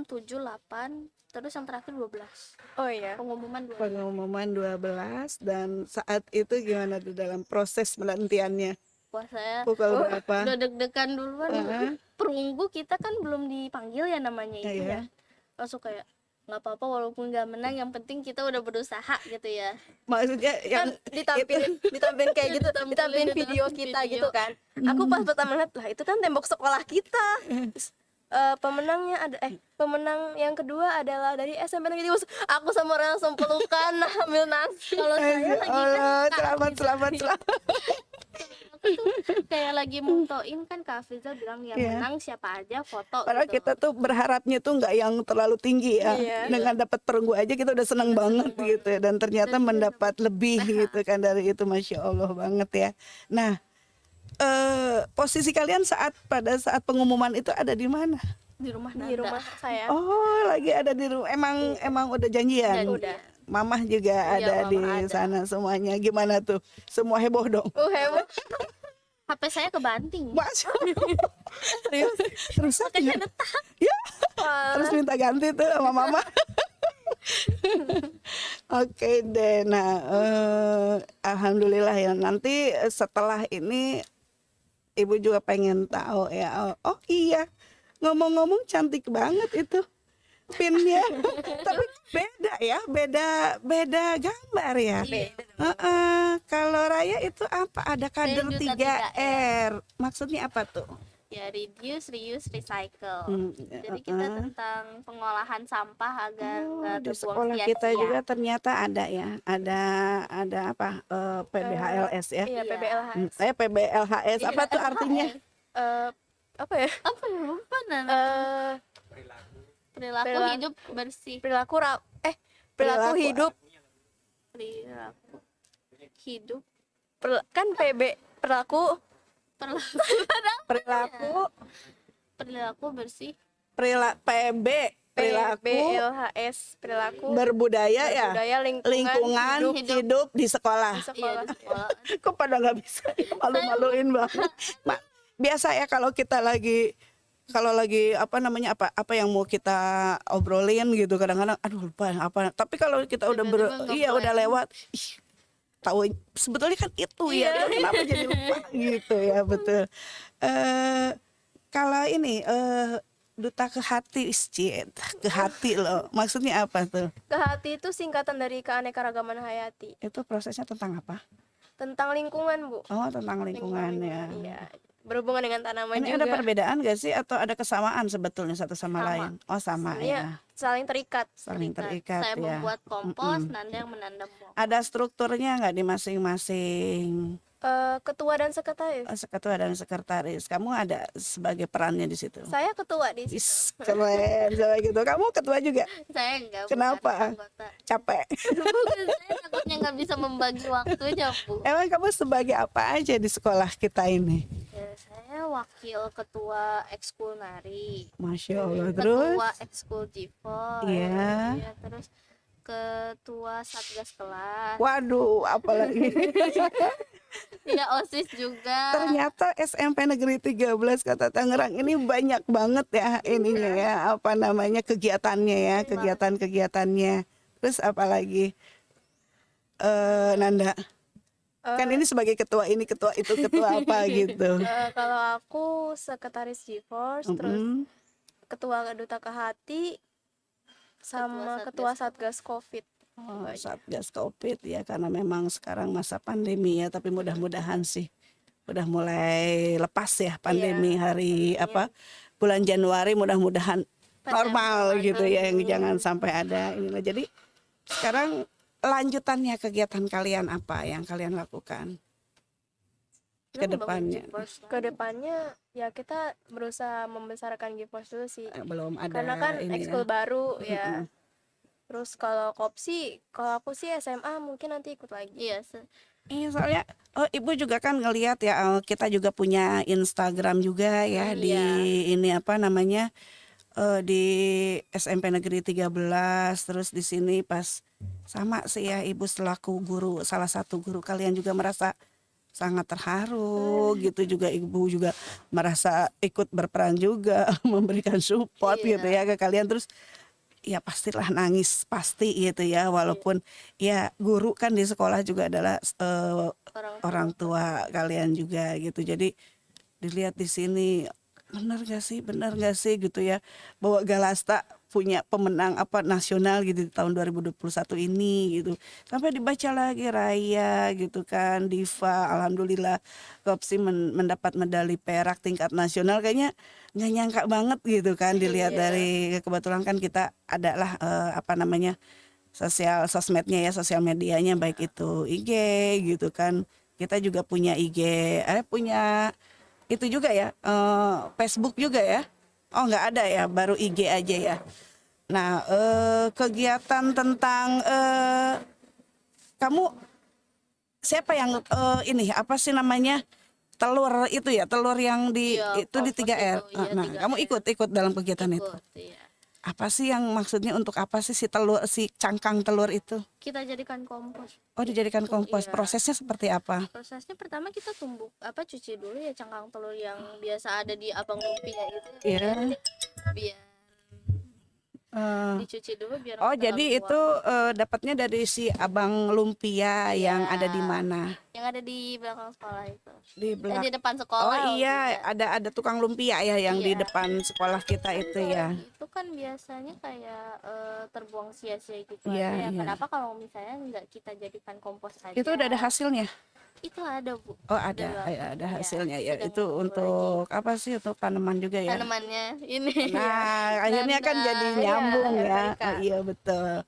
[SPEAKER 2] 7, 8, terus yang terakhir 12.
[SPEAKER 3] Oh iya.
[SPEAKER 2] Pengumuman 12.
[SPEAKER 1] Pengumuman 12. Dan saat itu gimana tuh dalam proses penantiannya?
[SPEAKER 2] Wah, saya
[SPEAKER 1] Pukul berapa?
[SPEAKER 2] udah deg-degan duluan.
[SPEAKER 1] Heeh.
[SPEAKER 2] Perunggu kita kan belum dipanggil ya namanya itu
[SPEAKER 1] Iya.
[SPEAKER 2] ya. Langsung kayak nggak apa-apa walaupun nggak menang, yang penting kita udah berusaha gitu ya.
[SPEAKER 1] Maksudnya yang
[SPEAKER 3] Ditampilin kayak gitu,
[SPEAKER 2] Ditampilin
[SPEAKER 3] ditampilin
[SPEAKER 2] di
[SPEAKER 3] video
[SPEAKER 2] dalam
[SPEAKER 3] kita
[SPEAKER 2] video.
[SPEAKER 3] gitu kan. Aku pas pertama lihat lah itu kan tembok sekolah kita. Terus, pemenang yang kedua adalah dari SMP Negeri 3. Aku sama orang langsung pelukan ambil nasi.
[SPEAKER 2] Kalau saya lagi
[SPEAKER 1] Allah,
[SPEAKER 2] kan
[SPEAKER 1] selamat.
[SPEAKER 2] aku tuh kayak lagi mutoin kan, Kak Afrizal bilang yang
[SPEAKER 1] Iya.
[SPEAKER 2] menang siapa aja foto
[SPEAKER 1] Padahal
[SPEAKER 2] gitu.
[SPEAKER 1] kita tuh berharapnya tuh nggak yang terlalu tinggi ya.
[SPEAKER 3] Iya.
[SPEAKER 1] Dengan dapat perunggu aja kita udah seneng banget gitu ya. Dan ternyata mendapat lebih gitu kan dari itu, Masya Allah banget ya. Nah posisi kalian pada saat pengumuman itu ada di mana?
[SPEAKER 2] Di rumah
[SPEAKER 3] Di
[SPEAKER 2] Nanda.
[SPEAKER 3] rumah saya.
[SPEAKER 1] Oh lagi ada di rumah. Emang udah janjian?
[SPEAKER 3] Udah.
[SPEAKER 1] Mamah juga
[SPEAKER 2] Iya,
[SPEAKER 1] ada di
[SPEAKER 2] Mamah ada.
[SPEAKER 1] sana semuanya. Gimana tuh? Semua heboh dong.
[SPEAKER 3] Heboh.
[SPEAKER 2] HP saya kebanting.
[SPEAKER 1] Masya Allah. Rusak ya? Ya,
[SPEAKER 3] Parah.
[SPEAKER 1] terus minta ganti tuh sama mama. Oke deh, nah alhamdulillah ya. Nanti setelah ini ibu juga pengen tahu ya. Oh iya, ngomong-ngomong cantik banget itu pinnya. Tapi beda ya, beda gambar ya. Kalau Raya itu apa? Ada kader
[SPEAKER 2] Duta
[SPEAKER 1] 3R. Maksudnya apa tuh?
[SPEAKER 2] Ya, reduce, reuse, recycle.
[SPEAKER 1] Hmm,
[SPEAKER 2] Jadi kita tentang pengolahan sampah agar nggak
[SPEAKER 1] di
[SPEAKER 2] terbuang
[SPEAKER 1] sekolah
[SPEAKER 2] sia-sia.
[SPEAKER 1] kita juga ternyata ada ya, ada apa PBHLS ya,
[SPEAKER 3] Iya, PBLH.
[SPEAKER 1] PBLHS apa tuh artinya?
[SPEAKER 3] Apa ya?
[SPEAKER 2] Apa ya, lupa Nana. Perilaku
[SPEAKER 3] perilaku-
[SPEAKER 2] hidup bersih.
[SPEAKER 3] Perilaku
[SPEAKER 1] Perilaku.
[SPEAKER 3] hidup
[SPEAKER 2] Perilaku hidup
[SPEAKER 3] kan perilaku
[SPEAKER 1] Perilaku
[SPEAKER 2] perilaku bersih.
[SPEAKER 1] PB perilaku
[SPEAKER 3] PBLHS perilaku
[SPEAKER 1] berbudaya ya,
[SPEAKER 3] budaya
[SPEAKER 1] lingkungan hidup di sekolah.
[SPEAKER 3] di
[SPEAKER 2] Iya,
[SPEAKER 3] sekolah.
[SPEAKER 2] di sekolah.
[SPEAKER 1] Kok pada nggak bisa, malu-maluin banget. biasa ya kalau kita lagi apa namanya apa yang mau kita obrolin gitu, kadang-kadang aduh lupa apa. Tapi kalau kita udah
[SPEAKER 2] Tiba-tiba
[SPEAKER 1] udah lewat, ih, tahu sebetulnya kan itu ya, kenapa jadi lupa gitu ya, betul. Kalau ini duta ke hati, ke hati loh. Maksudnya apa tuh?
[SPEAKER 3] Ke hati itu singkatan dari keanekaragaman hayati.
[SPEAKER 1] Itu prosesnya tentang apa?
[SPEAKER 3] Tentang lingkungan, Bu.
[SPEAKER 1] Oh, tentang lingkungannya.
[SPEAKER 3] Iya. Berhubungan dengan tanaman
[SPEAKER 1] Ini
[SPEAKER 3] juga.
[SPEAKER 1] ada perbedaan gak sih atau ada kesamaan sebetulnya satu sama
[SPEAKER 3] Sama.
[SPEAKER 1] lain? Oh, sama
[SPEAKER 3] Sebenarnya
[SPEAKER 1] ya.
[SPEAKER 3] saling terikat.
[SPEAKER 1] Saling terikat
[SPEAKER 2] Saya
[SPEAKER 1] ya.
[SPEAKER 2] membuat kompos, Nanda yang menanam bawang.
[SPEAKER 1] Ada strukturnya nggak di masing-masing
[SPEAKER 3] Ketua dan sekretaris.
[SPEAKER 1] ketua dan sekretaris? Kamu ada sebagai perannya di situ?
[SPEAKER 3] Saya ketua di situ.
[SPEAKER 1] Is, keren, sama gitu. Kamu ketua juga?
[SPEAKER 2] Saya enggak.
[SPEAKER 1] Kenapa?
[SPEAKER 2] Bukan anggota.
[SPEAKER 1] Capek.
[SPEAKER 2] Bukan, saya takutnya nggak bisa membagi waktunya, Bu.
[SPEAKER 1] Emang kamu sebagai apa aja di sekolah kita ini?
[SPEAKER 2] Ya, saya wakil ketua ekskul nari,
[SPEAKER 1] Masya Allah. Terus?
[SPEAKER 2] ketua ekskul jivo,
[SPEAKER 1] Iya.
[SPEAKER 2] ya, terus ketua satgas kelas,
[SPEAKER 1] Waduh, apalagi.
[SPEAKER 2] ya OSIS juga.
[SPEAKER 1] Ternyata SMP Negeri 13 Kota Tangerang ini banyak banget ya ininya ya, apa namanya, kegiatannya ya, kegiatan-kegiatannya. Terus apalagi Nanda? Kan ini sebagai ketua ini, ketua itu, ketua apa gitu.
[SPEAKER 3] Kalau aku sekretaris GeForce, terus ketua duta ke hati, sama ketua satgas COVID.
[SPEAKER 1] Oh, Satgas Covid ya, karena memang sekarang masa pandemi ya, tapi mudah-mudahan sih udah mulai lepas ya pandemi. Hari apa bulan Januari, mudah-mudahan normal gitu ya, yang jangan sampai ada inilah. Jadi sekarang lanjutannya kegiatan kalian apa yang kalian lakukan ke depannya?
[SPEAKER 3] Kedepannya ya kita berusaha membesarkan GeForce dulu sih,
[SPEAKER 1] Belum ada
[SPEAKER 3] karena kan
[SPEAKER 1] ini
[SPEAKER 3] ekskul
[SPEAKER 1] ya.
[SPEAKER 3] baru ya. Terus kalau kopsi, kalau aku sih SMA mungkin nanti ikut lagi.
[SPEAKER 2] Iya,
[SPEAKER 1] Iya, soalnya ibu juga kan ngelihat ya, kita juga punya Instagram juga ya, di ini apa namanya, di SMP Negeri 13. Terus di sini pas sama sih ya, ibu selaku guru, salah satu guru kalian juga merasa sangat terharu gitu, juga ibu juga merasa ikut berperan juga memberikan support gitu ya ke kalian. Terus ya pastilah nangis pasti gitu ya, walaupun ya guru kan di sekolah juga adalah orang tua kalian juga gitu. Jadi dilihat di sini, benar gak sih gitu ya, bahwa Galasta punya pemenang apa nasional gitu di tahun 2021 ini gitu. Sampai dibaca lagi Raya gitu kan, Diva, alhamdulillah Kopsi mendapat medali perak tingkat nasional. Kayaknya nggak nyangka banget gitu kan, dilihat dari kebetulan kan kita adalah apa namanya, sosmednya ya, sosial medianya, baik itu IG gitu kan. Kita juga punya IG, punya itu juga ya, Facebook juga ya. Oh nggak ada ya, baru IG aja ya. Nah kegiatan tentang kamu siapa yang ini apa sih namanya, telur itu ya, telur yang di itu di 3R. Nah 3R. Kamu ikut dalam kegiatan itu.
[SPEAKER 2] Iya.
[SPEAKER 1] Apa sih yang maksudnya, untuk apa sih si telur, si cangkang telur itu?
[SPEAKER 2] Kita jadikan kompos.
[SPEAKER 1] Oh, dijadikan kompos.
[SPEAKER 2] Iya.
[SPEAKER 1] Prosesnya seperti apa?
[SPEAKER 2] Prosesnya pertama kita cuci dulu ya cangkang telur yang biasa ada di abang lumpia itu.
[SPEAKER 1] Iya.
[SPEAKER 2] Biar dicuci dulu biar.
[SPEAKER 1] Oh, jadi itu dapatnya dari si abang lumpia yang ada di mana?
[SPEAKER 2] Yang ada di belakang sekolah itu.
[SPEAKER 1] Di belakang.
[SPEAKER 2] Di depan sekolah.
[SPEAKER 1] Oh iya, ada tukang lumpia ya yang di depan sekolah kita itu ya.
[SPEAKER 2] Itu kan biasanya kayak terbuang sia-sia gitu
[SPEAKER 1] Iya,
[SPEAKER 2] aja ya.
[SPEAKER 1] iya.
[SPEAKER 2] Kenapa kalau misalnya nggak kita jadikan kompos saja?
[SPEAKER 1] Itu udah ada hasilnya?
[SPEAKER 2] Itu ada, Bu.
[SPEAKER 1] Oh ada hasilnya ya.
[SPEAKER 2] sudah
[SPEAKER 1] Itu
[SPEAKER 2] ngumpul
[SPEAKER 1] untuk apa sih, untuk tanaman juga ya?
[SPEAKER 2] tanamannya ini.
[SPEAKER 1] Nah akhirnya kan jadi nyambung ya. Oh, iya betul.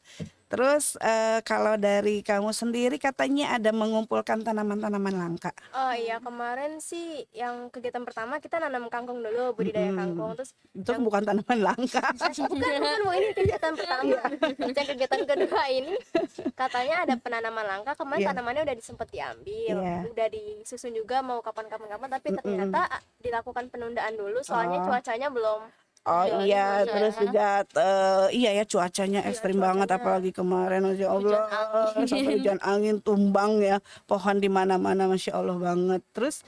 [SPEAKER 1] Terus kalau dari kamu sendiri katanya ada mengumpulkan tanaman-tanaman langka.
[SPEAKER 3] Oh iya, kemarin sih yang kegiatan pertama kita nanam kangkung dulu, budidaya kangkung. Terus
[SPEAKER 1] Itu bukan tanaman langka.
[SPEAKER 3] bukan Bu, ini kegiatan pertama. Yang kegiatan kedua ini katanya ada penanaman langka. Kemarin tanamannya udah sempet diambil, udah disusun juga mau kapan-kapan, tapi ternyata dilakukan penundaan dulu soalnya cuacanya belum.
[SPEAKER 1] Oh iya, terus juga iya ya, cuacanya ekstrim banget, apalagi kemarin, Masya Allah, sampai hujan angin tumbang ya, pohon di mana-mana, Masya Allah banget. Terus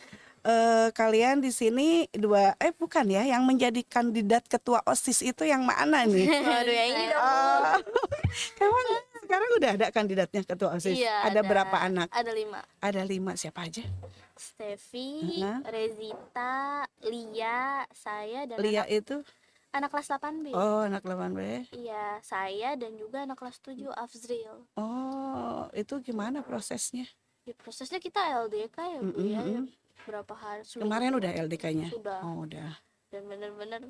[SPEAKER 1] kalian di sini bukan ya, yang menjadi kandidat ketua OSIS itu yang mana nih?
[SPEAKER 3] Waduh, yang ini dong.
[SPEAKER 1] Oh, emang sekarang udah ada kandidatnya ketua OSIS?
[SPEAKER 2] Iya,
[SPEAKER 1] Ada berapa anak?
[SPEAKER 2] Ada 5.
[SPEAKER 1] Ada 5, siapa aja?
[SPEAKER 2] Steffi,
[SPEAKER 1] Heeh.
[SPEAKER 2] Rezita, Lia, saya dan
[SPEAKER 1] Lia itu?
[SPEAKER 2] anak kelas 8B.
[SPEAKER 1] Oh, anak 8B.
[SPEAKER 2] Iya, saya dan juga anak kelas 7 Afzril.
[SPEAKER 1] Oh, itu gimana prosesnya?
[SPEAKER 2] Ya, prosesnya kita LDK ya Bu ya. Berapa hari sudah
[SPEAKER 1] Kemarin udah LDK-nya?
[SPEAKER 2] Sudah.
[SPEAKER 1] Oh, udah.
[SPEAKER 2] Dan benar-benar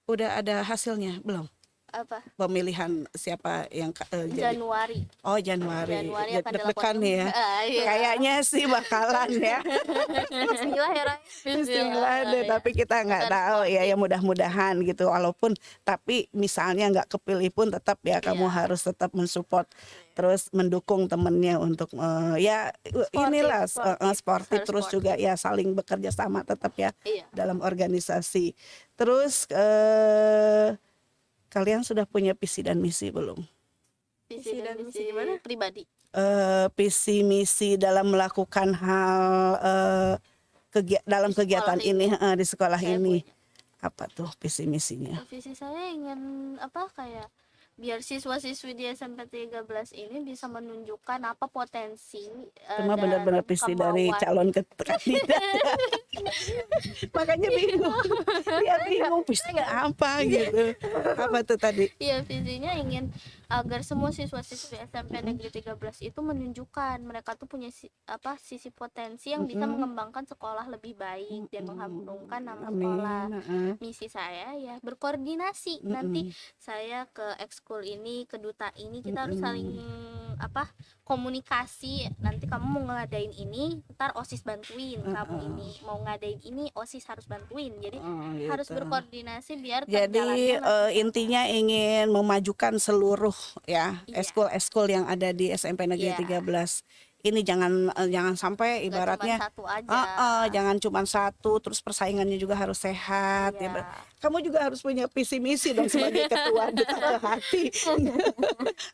[SPEAKER 1] Udah ada hasilnya belum?
[SPEAKER 2] apa?
[SPEAKER 1] Pemilihan siapa yang jadi?
[SPEAKER 2] Januari.
[SPEAKER 1] Oh, Januari.
[SPEAKER 2] Akan
[SPEAKER 1] Deg-degan
[SPEAKER 2] dilakukan.
[SPEAKER 1] nih ya.
[SPEAKER 2] Iya.
[SPEAKER 1] Kayaknya sih bakalan ya.
[SPEAKER 2] Bismillah ya Ray.
[SPEAKER 1] Bismillah deh,
[SPEAKER 2] Ya.
[SPEAKER 1] tapi kita nggak
[SPEAKER 2] Kita
[SPEAKER 1] tahu ya mudah-mudahan gitu. Walaupun tapi misalnya nggak kepilih pun tetap ya kamu
[SPEAKER 2] Iya.
[SPEAKER 1] harus tetap mensupport, terus mendukung temennya untuk inilah sportif,
[SPEAKER 2] Harus
[SPEAKER 1] terus
[SPEAKER 2] sportif.
[SPEAKER 1] juga ya saling bekerja sama tetap ya
[SPEAKER 2] Iya.
[SPEAKER 1] dalam organisasi. Terus kalian sudah punya visi dan misi belum?
[SPEAKER 2] Visi dan
[SPEAKER 3] misi
[SPEAKER 2] misi
[SPEAKER 3] gimana?
[SPEAKER 2] pribadi.
[SPEAKER 1] Visi misi dalam melakukan hal dalam
[SPEAKER 2] Di
[SPEAKER 1] kegiatan
[SPEAKER 2] sekolah
[SPEAKER 1] ini di sekolah
[SPEAKER 2] Saya
[SPEAKER 1] ini.
[SPEAKER 2] punya.
[SPEAKER 1] Apa tuh visi misinya?
[SPEAKER 2] Visi saya ingin kayak biar siswa-siswi di SMP 13 ini bisa menunjukkan apa potensi
[SPEAKER 1] Cuma benar-benar visi dari calon kandidat. Makanya bingung. Dia bingung visinya apa gitu. Apa tuh tadi?
[SPEAKER 2] Iya, visinya ingin agar semua siswa-siswi SMP Negeri 13 itu menunjukkan mereka tuh punya sisi potensi yang bisa mengembangkan sekolah lebih baik dan mengharumkan nama sekolah. Misi saya ya berkoordinasi. Nanti saya ke ekskul ini, ke duta ini, kita harus saling komunikasi. Nanti kamu mau ngadain ini, ntar OSIS bantuin. Kamu ini mau ngadain ini, OSIS harus bantuin. Jadi
[SPEAKER 1] Gitu.
[SPEAKER 2] harus berkoordinasi biar
[SPEAKER 1] Jadi intinya ingin memajukan seluruh ya
[SPEAKER 2] Iya.
[SPEAKER 1] eskul-eskul yang ada di SMP Negeri
[SPEAKER 2] Iya.
[SPEAKER 1] 13. Ini jangan sampai
[SPEAKER 2] nggak
[SPEAKER 1] ibaratnya
[SPEAKER 2] cuma satu aja.
[SPEAKER 1] jangan cuma satu, terus persaingannya juga harus sehat.
[SPEAKER 2] Iya.
[SPEAKER 1] Ya. Kamu juga harus punya visi misi dong sebagai ketua duta hati.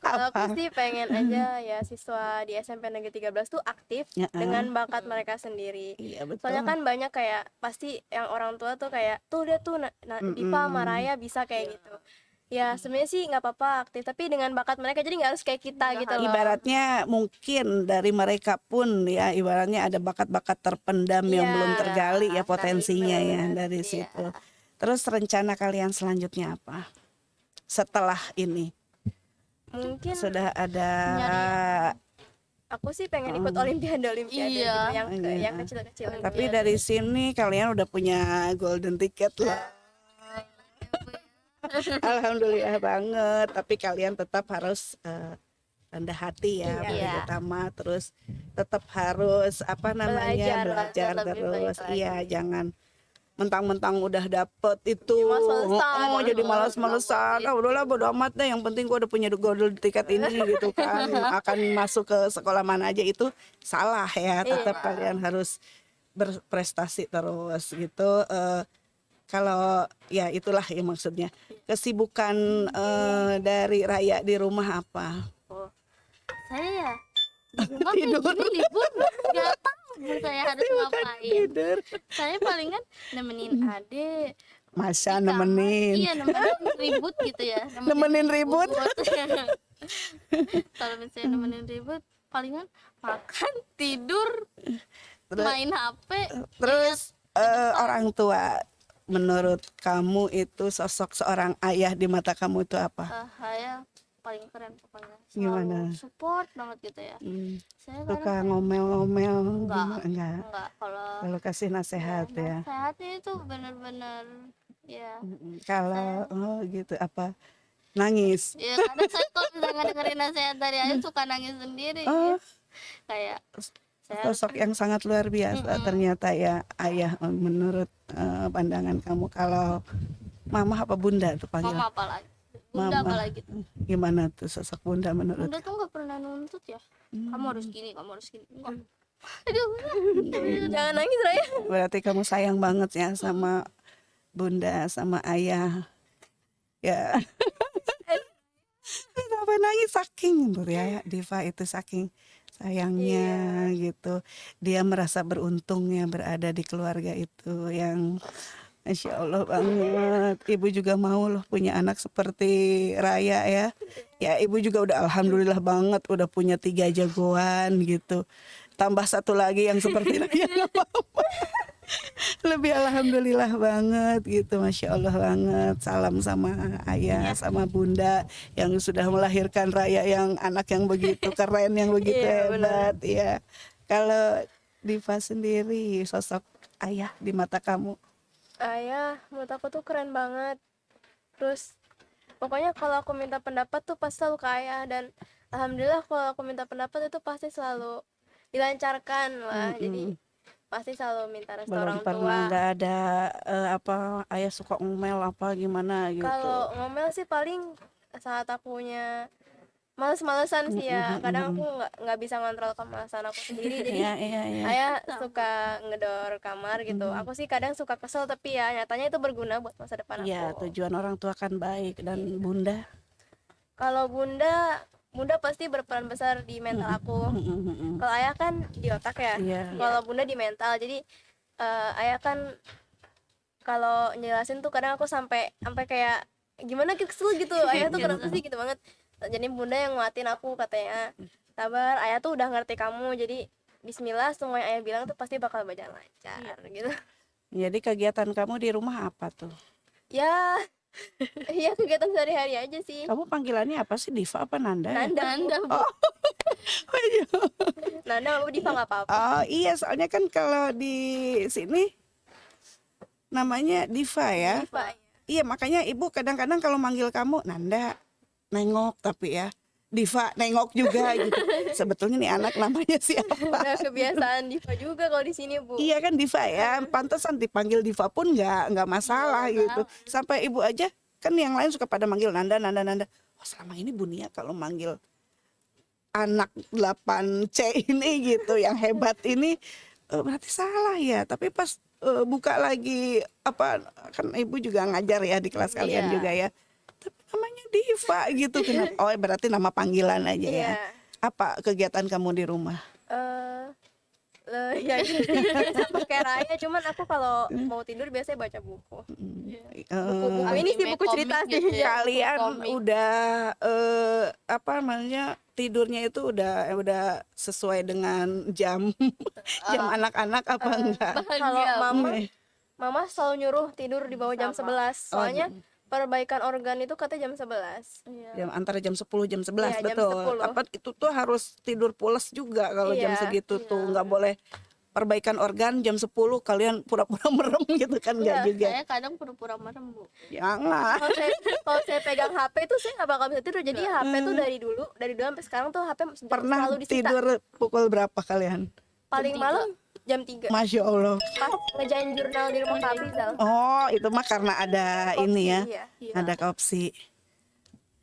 [SPEAKER 3] Kalau
[SPEAKER 1] Apa?
[SPEAKER 3] aku sih pengen aja ya siswa di SMP Negeri 13 tuh aktif
[SPEAKER 1] Ya,
[SPEAKER 3] dengan bakat mereka sendiri.
[SPEAKER 1] Iya betul.
[SPEAKER 3] Soalnya kan banyak kayak pasti yang orang tua tuh kayak tuh dia tuh Diva sama Raya bisa kayak gitu. Ya sebenarnya sih nggak apa-apa aktif, tapi dengan bakat mereka jadi nggak harus kayak kita gitu loh.
[SPEAKER 1] Ibaratnya mungkin dari mereka pun ya ibaratnya ada bakat-bakat terpendam yang
[SPEAKER 3] Iya,
[SPEAKER 1] belum tergali ya potensinya
[SPEAKER 3] itu.
[SPEAKER 1] ya dari situ. Terus rencana kalian selanjutnya apa? Setelah ini
[SPEAKER 3] Mungkin
[SPEAKER 1] sudah ada
[SPEAKER 3] aku sih pengen ikut olimpiade
[SPEAKER 2] Iya.
[SPEAKER 3] gitu, yang kecil-kecil.
[SPEAKER 1] tapi dari sini kalian udah punya golden ticket lah. Alhamdulillah banget. Tapi kalian tetap harus rendah hati ya, paling
[SPEAKER 2] Iya.
[SPEAKER 1] utama. Terus tetap harus belajar
[SPEAKER 2] lebih
[SPEAKER 1] terus.
[SPEAKER 2] baik lagi.
[SPEAKER 1] Iya, jangan mentang-mentang udah dapet itu
[SPEAKER 3] malas-malesan.
[SPEAKER 1] mau jadi malas-malesan. Udahlah bodo amat deh, yang penting gua udah punya golden ticket ini gitu kan. Akan masuk ke sekolah mana aja itu salah ya. Tetap kalian harus berprestasi terus gitu. Kalau ya itulah ya maksudnya. Kesibukan dari Raya di rumah apa?
[SPEAKER 2] Saya ya di rumah ini libur nggak tahu saya harus ngapain.
[SPEAKER 1] Tidur.
[SPEAKER 2] Saya palingan nemenin Ade.
[SPEAKER 1] Masa
[SPEAKER 2] di kamar.
[SPEAKER 1] nemenin.
[SPEAKER 2] Iya, nemenin ribut gitu ya.
[SPEAKER 1] Nemenin ribut.
[SPEAKER 2] Kalau misalnya nemenin ribut palingan makan, tidur, main HP.
[SPEAKER 1] Terus orang tua menurut kamu itu sosok seorang ayah di mata kamu itu apa?
[SPEAKER 2] Saya paling keren pokoknya.
[SPEAKER 1] Gimana?
[SPEAKER 2] Selalu support banget gitu ya. Saya
[SPEAKER 1] Suka
[SPEAKER 2] kadang
[SPEAKER 1] ngomel-ngomel
[SPEAKER 2] Enggak.
[SPEAKER 1] enggak?
[SPEAKER 2] kalau
[SPEAKER 1] Kasih nasihat ya.
[SPEAKER 2] sehatnya itu benar-benar ya.
[SPEAKER 1] Kalau gitu apa? Nangis.
[SPEAKER 2] Ya kadang saya kalau misalnya dengerin nasihat dari ayah suka nangis sendiri.
[SPEAKER 1] Oh.
[SPEAKER 2] Kayak saya
[SPEAKER 1] Sosok yang sangat luar biasa ternyata ya ayah menurut pandangan kamu. Kalau mama apa bunda tuh panggil?
[SPEAKER 2] mama apalagi. Bunda
[SPEAKER 1] Mama.
[SPEAKER 2] apalagi.
[SPEAKER 1] Gimana tuh sosok bunda menurut?
[SPEAKER 2] Bunda tuh nggak pernah nuntut ya. Kamu harus gini, kamu harus gini. Enggak. Aduh.
[SPEAKER 3] Jangan nangis Raya.
[SPEAKER 1] Berarti kamu sayang banget ya sama bunda sama ayah. Ya. Kenapa nangis saking tuh ya Diva itu saking sayangnya gitu. Dia merasa beruntung ya berada di keluarga itu yang Masya Allah banget. Ibu juga mau loh punya anak seperti Raya ya. Ya ibu juga udah alhamdulillah banget udah punya 3 jagoan gitu. Tambah satu lagi yang seperti Raya nggak apa-apa. Lebih alhamdulillah banget gitu, Masya Allah banget. Salam sama ayah, sama bunda yang sudah melahirkan Raya yang anak yang begitu keren, yang begitu
[SPEAKER 3] Iya,
[SPEAKER 1] hebat. Ya, kalau Diva sendiri sosok ayah di mata kamu?
[SPEAKER 3] Ayah menurut aku tuh keren banget. Terus pokoknya kalau aku minta pendapat tuh pasti selalu ke ayah, dan alhamdulillah kalau aku minta pendapat itu pasti selalu dilancarkan lah. Jadi pasti selalu minta restu
[SPEAKER 1] Belum
[SPEAKER 3] orang
[SPEAKER 1] pernah
[SPEAKER 3] tua.
[SPEAKER 1] nggak ada apa ayah suka ngomel apa gimana gitu?
[SPEAKER 3] Kalau ngomel sih paling saat akunya males-malesan sih ya. Kadang aku nggak bisa ngontrol kemalasan aku sendiri. Jadi
[SPEAKER 1] Iya, iya, iya.
[SPEAKER 3] ayah suka ngedor kamar gitu. Aku sih kadang suka kesel, tapi ya nyatanya itu berguna buat masa depan
[SPEAKER 1] Iya,
[SPEAKER 3] aku.
[SPEAKER 1] tujuan orang tua kan baik. Dan bunda?
[SPEAKER 3] Kalau bunda pasti berperan besar di mental aku. Kalau ayah kan di otak ya.
[SPEAKER 1] Iya.
[SPEAKER 3] Kalau bunda di mental. Jadi ayah kan kalau njelasin tuh kadang aku sampai kayak gimana gitu, kesel gitu. Ayah tuh kenapa sih gitu banget. Jadi bunda yang nguatin aku, katanya sabar, ayah tuh udah ngerti kamu, jadi bismillah, semua yang ayah bilang tuh pasti bakal berjalan lancar gitu.
[SPEAKER 1] Jadi kegiatan kamu di rumah apa tuh?
[SPEAKER 3] Ya ya kegiatan sehari-hari aja sih.
[SPEAKER 1] Kamu panggilannya apa sih? Diva apa Nanda? Ya?
[SPEAKER 3] Nanda Bu. Nanda Bu, Diva nggak apa-apa.
[SPEAKER 1] Oh iya, soalnya kan kalau di sini namanya Diva ya.
[SPEAKER 3] Diva, ya.
[SPEAKER 1] Iya, makanya ibu kadang-kadang kalau manggil kamu Nanda, nengok, tapi ya Diva nengok juga gitu. Sebetulnya nih anak namanya siapa?
[SPEAKER 3] Udah kebiasaan Diva juga kalau di sini Bu.
[SPEAKER 1] Iya kan Diva ya, pantesan dipanggil Diva pun nggak masalah gitu. Sampai ibu aja kan yang lain suka pada manggil Nanda, Nanda, Nanda. Oh selama ini Bu Nia kalau manggil anak 8C ini gitu, yang hebat ini berarti salah ya. Tapi pas buka lagi apa, kan ibu juga ngajar ya di kelas kalian juga ya. Tapi namanya Diva gitu, kenapa? Oh berarti nama panggilan aja ya.
[SPEAKER 3] Iya.
[SPEAKER 1] Apa kegiatan kamu di rumah?
[SPEAKER 3] Ya sama kayak Raya, cuman aku kalau mau tidur biasanya baca buku. Buku ini sih buku cerita sih.
[SPEAKER 2] gitu ya.
[SPEAKER 1] Kalian
[SPEAKER 2] komik.
[SPEAKER 1] udah apa namanya tidurnya itu udah sesuai dengan jam jam anak-anak apa enggak?
[SPEAKER 3] Kalau mama selalu nyuruh tidur di bawah jam 11. Soalnya perbaikan organ itu katanya jam 11.
[SPEAKER 1] Jam antara jam 10 jam 11
[SPEAKER 3] Iya, jam
[SPEAKER 1] betul.
[SPEAKER 3] 10.
[SPEAKER 1] Apa itu tuh harus tidur pules juga kalau jam
[SPEAKER 3] Iya,
[SPEAKER 1] segitu tuh nggak boleh perbaikan organ jam 10 kalian pura-pura merem gitu kan nggak
[SPEAKER 3] Iya,
[SPEAKER 1] juga.
[SPEAKER 2] Saya kadang pura-pura merem Bu.
[SPEAKER 1] Jangan.
[SPEAKER 3] Kalau saya pegang HP tuh saya nggak bakal bisa tidur. Jadi HP tuh dari dulu sampai sekarang tuh HP
[SPEAKER 1] Pernah
[SPEAKER 3] selalu disita.
[SPEAKER 1] tidur pukul berapa kalian?
[SPEAKER 3] Paling malam jam 3.
[SPEAKER 1] Masya Allah.
[SPEAKER 3] Pas ngejain jurnal di rumah Kak Rizal.
[SPEAKER 1] Oh itu mah karena ada ini ya.
[SPEAKER 3] Iya.
[SPEAKER 1] Ada kopsi.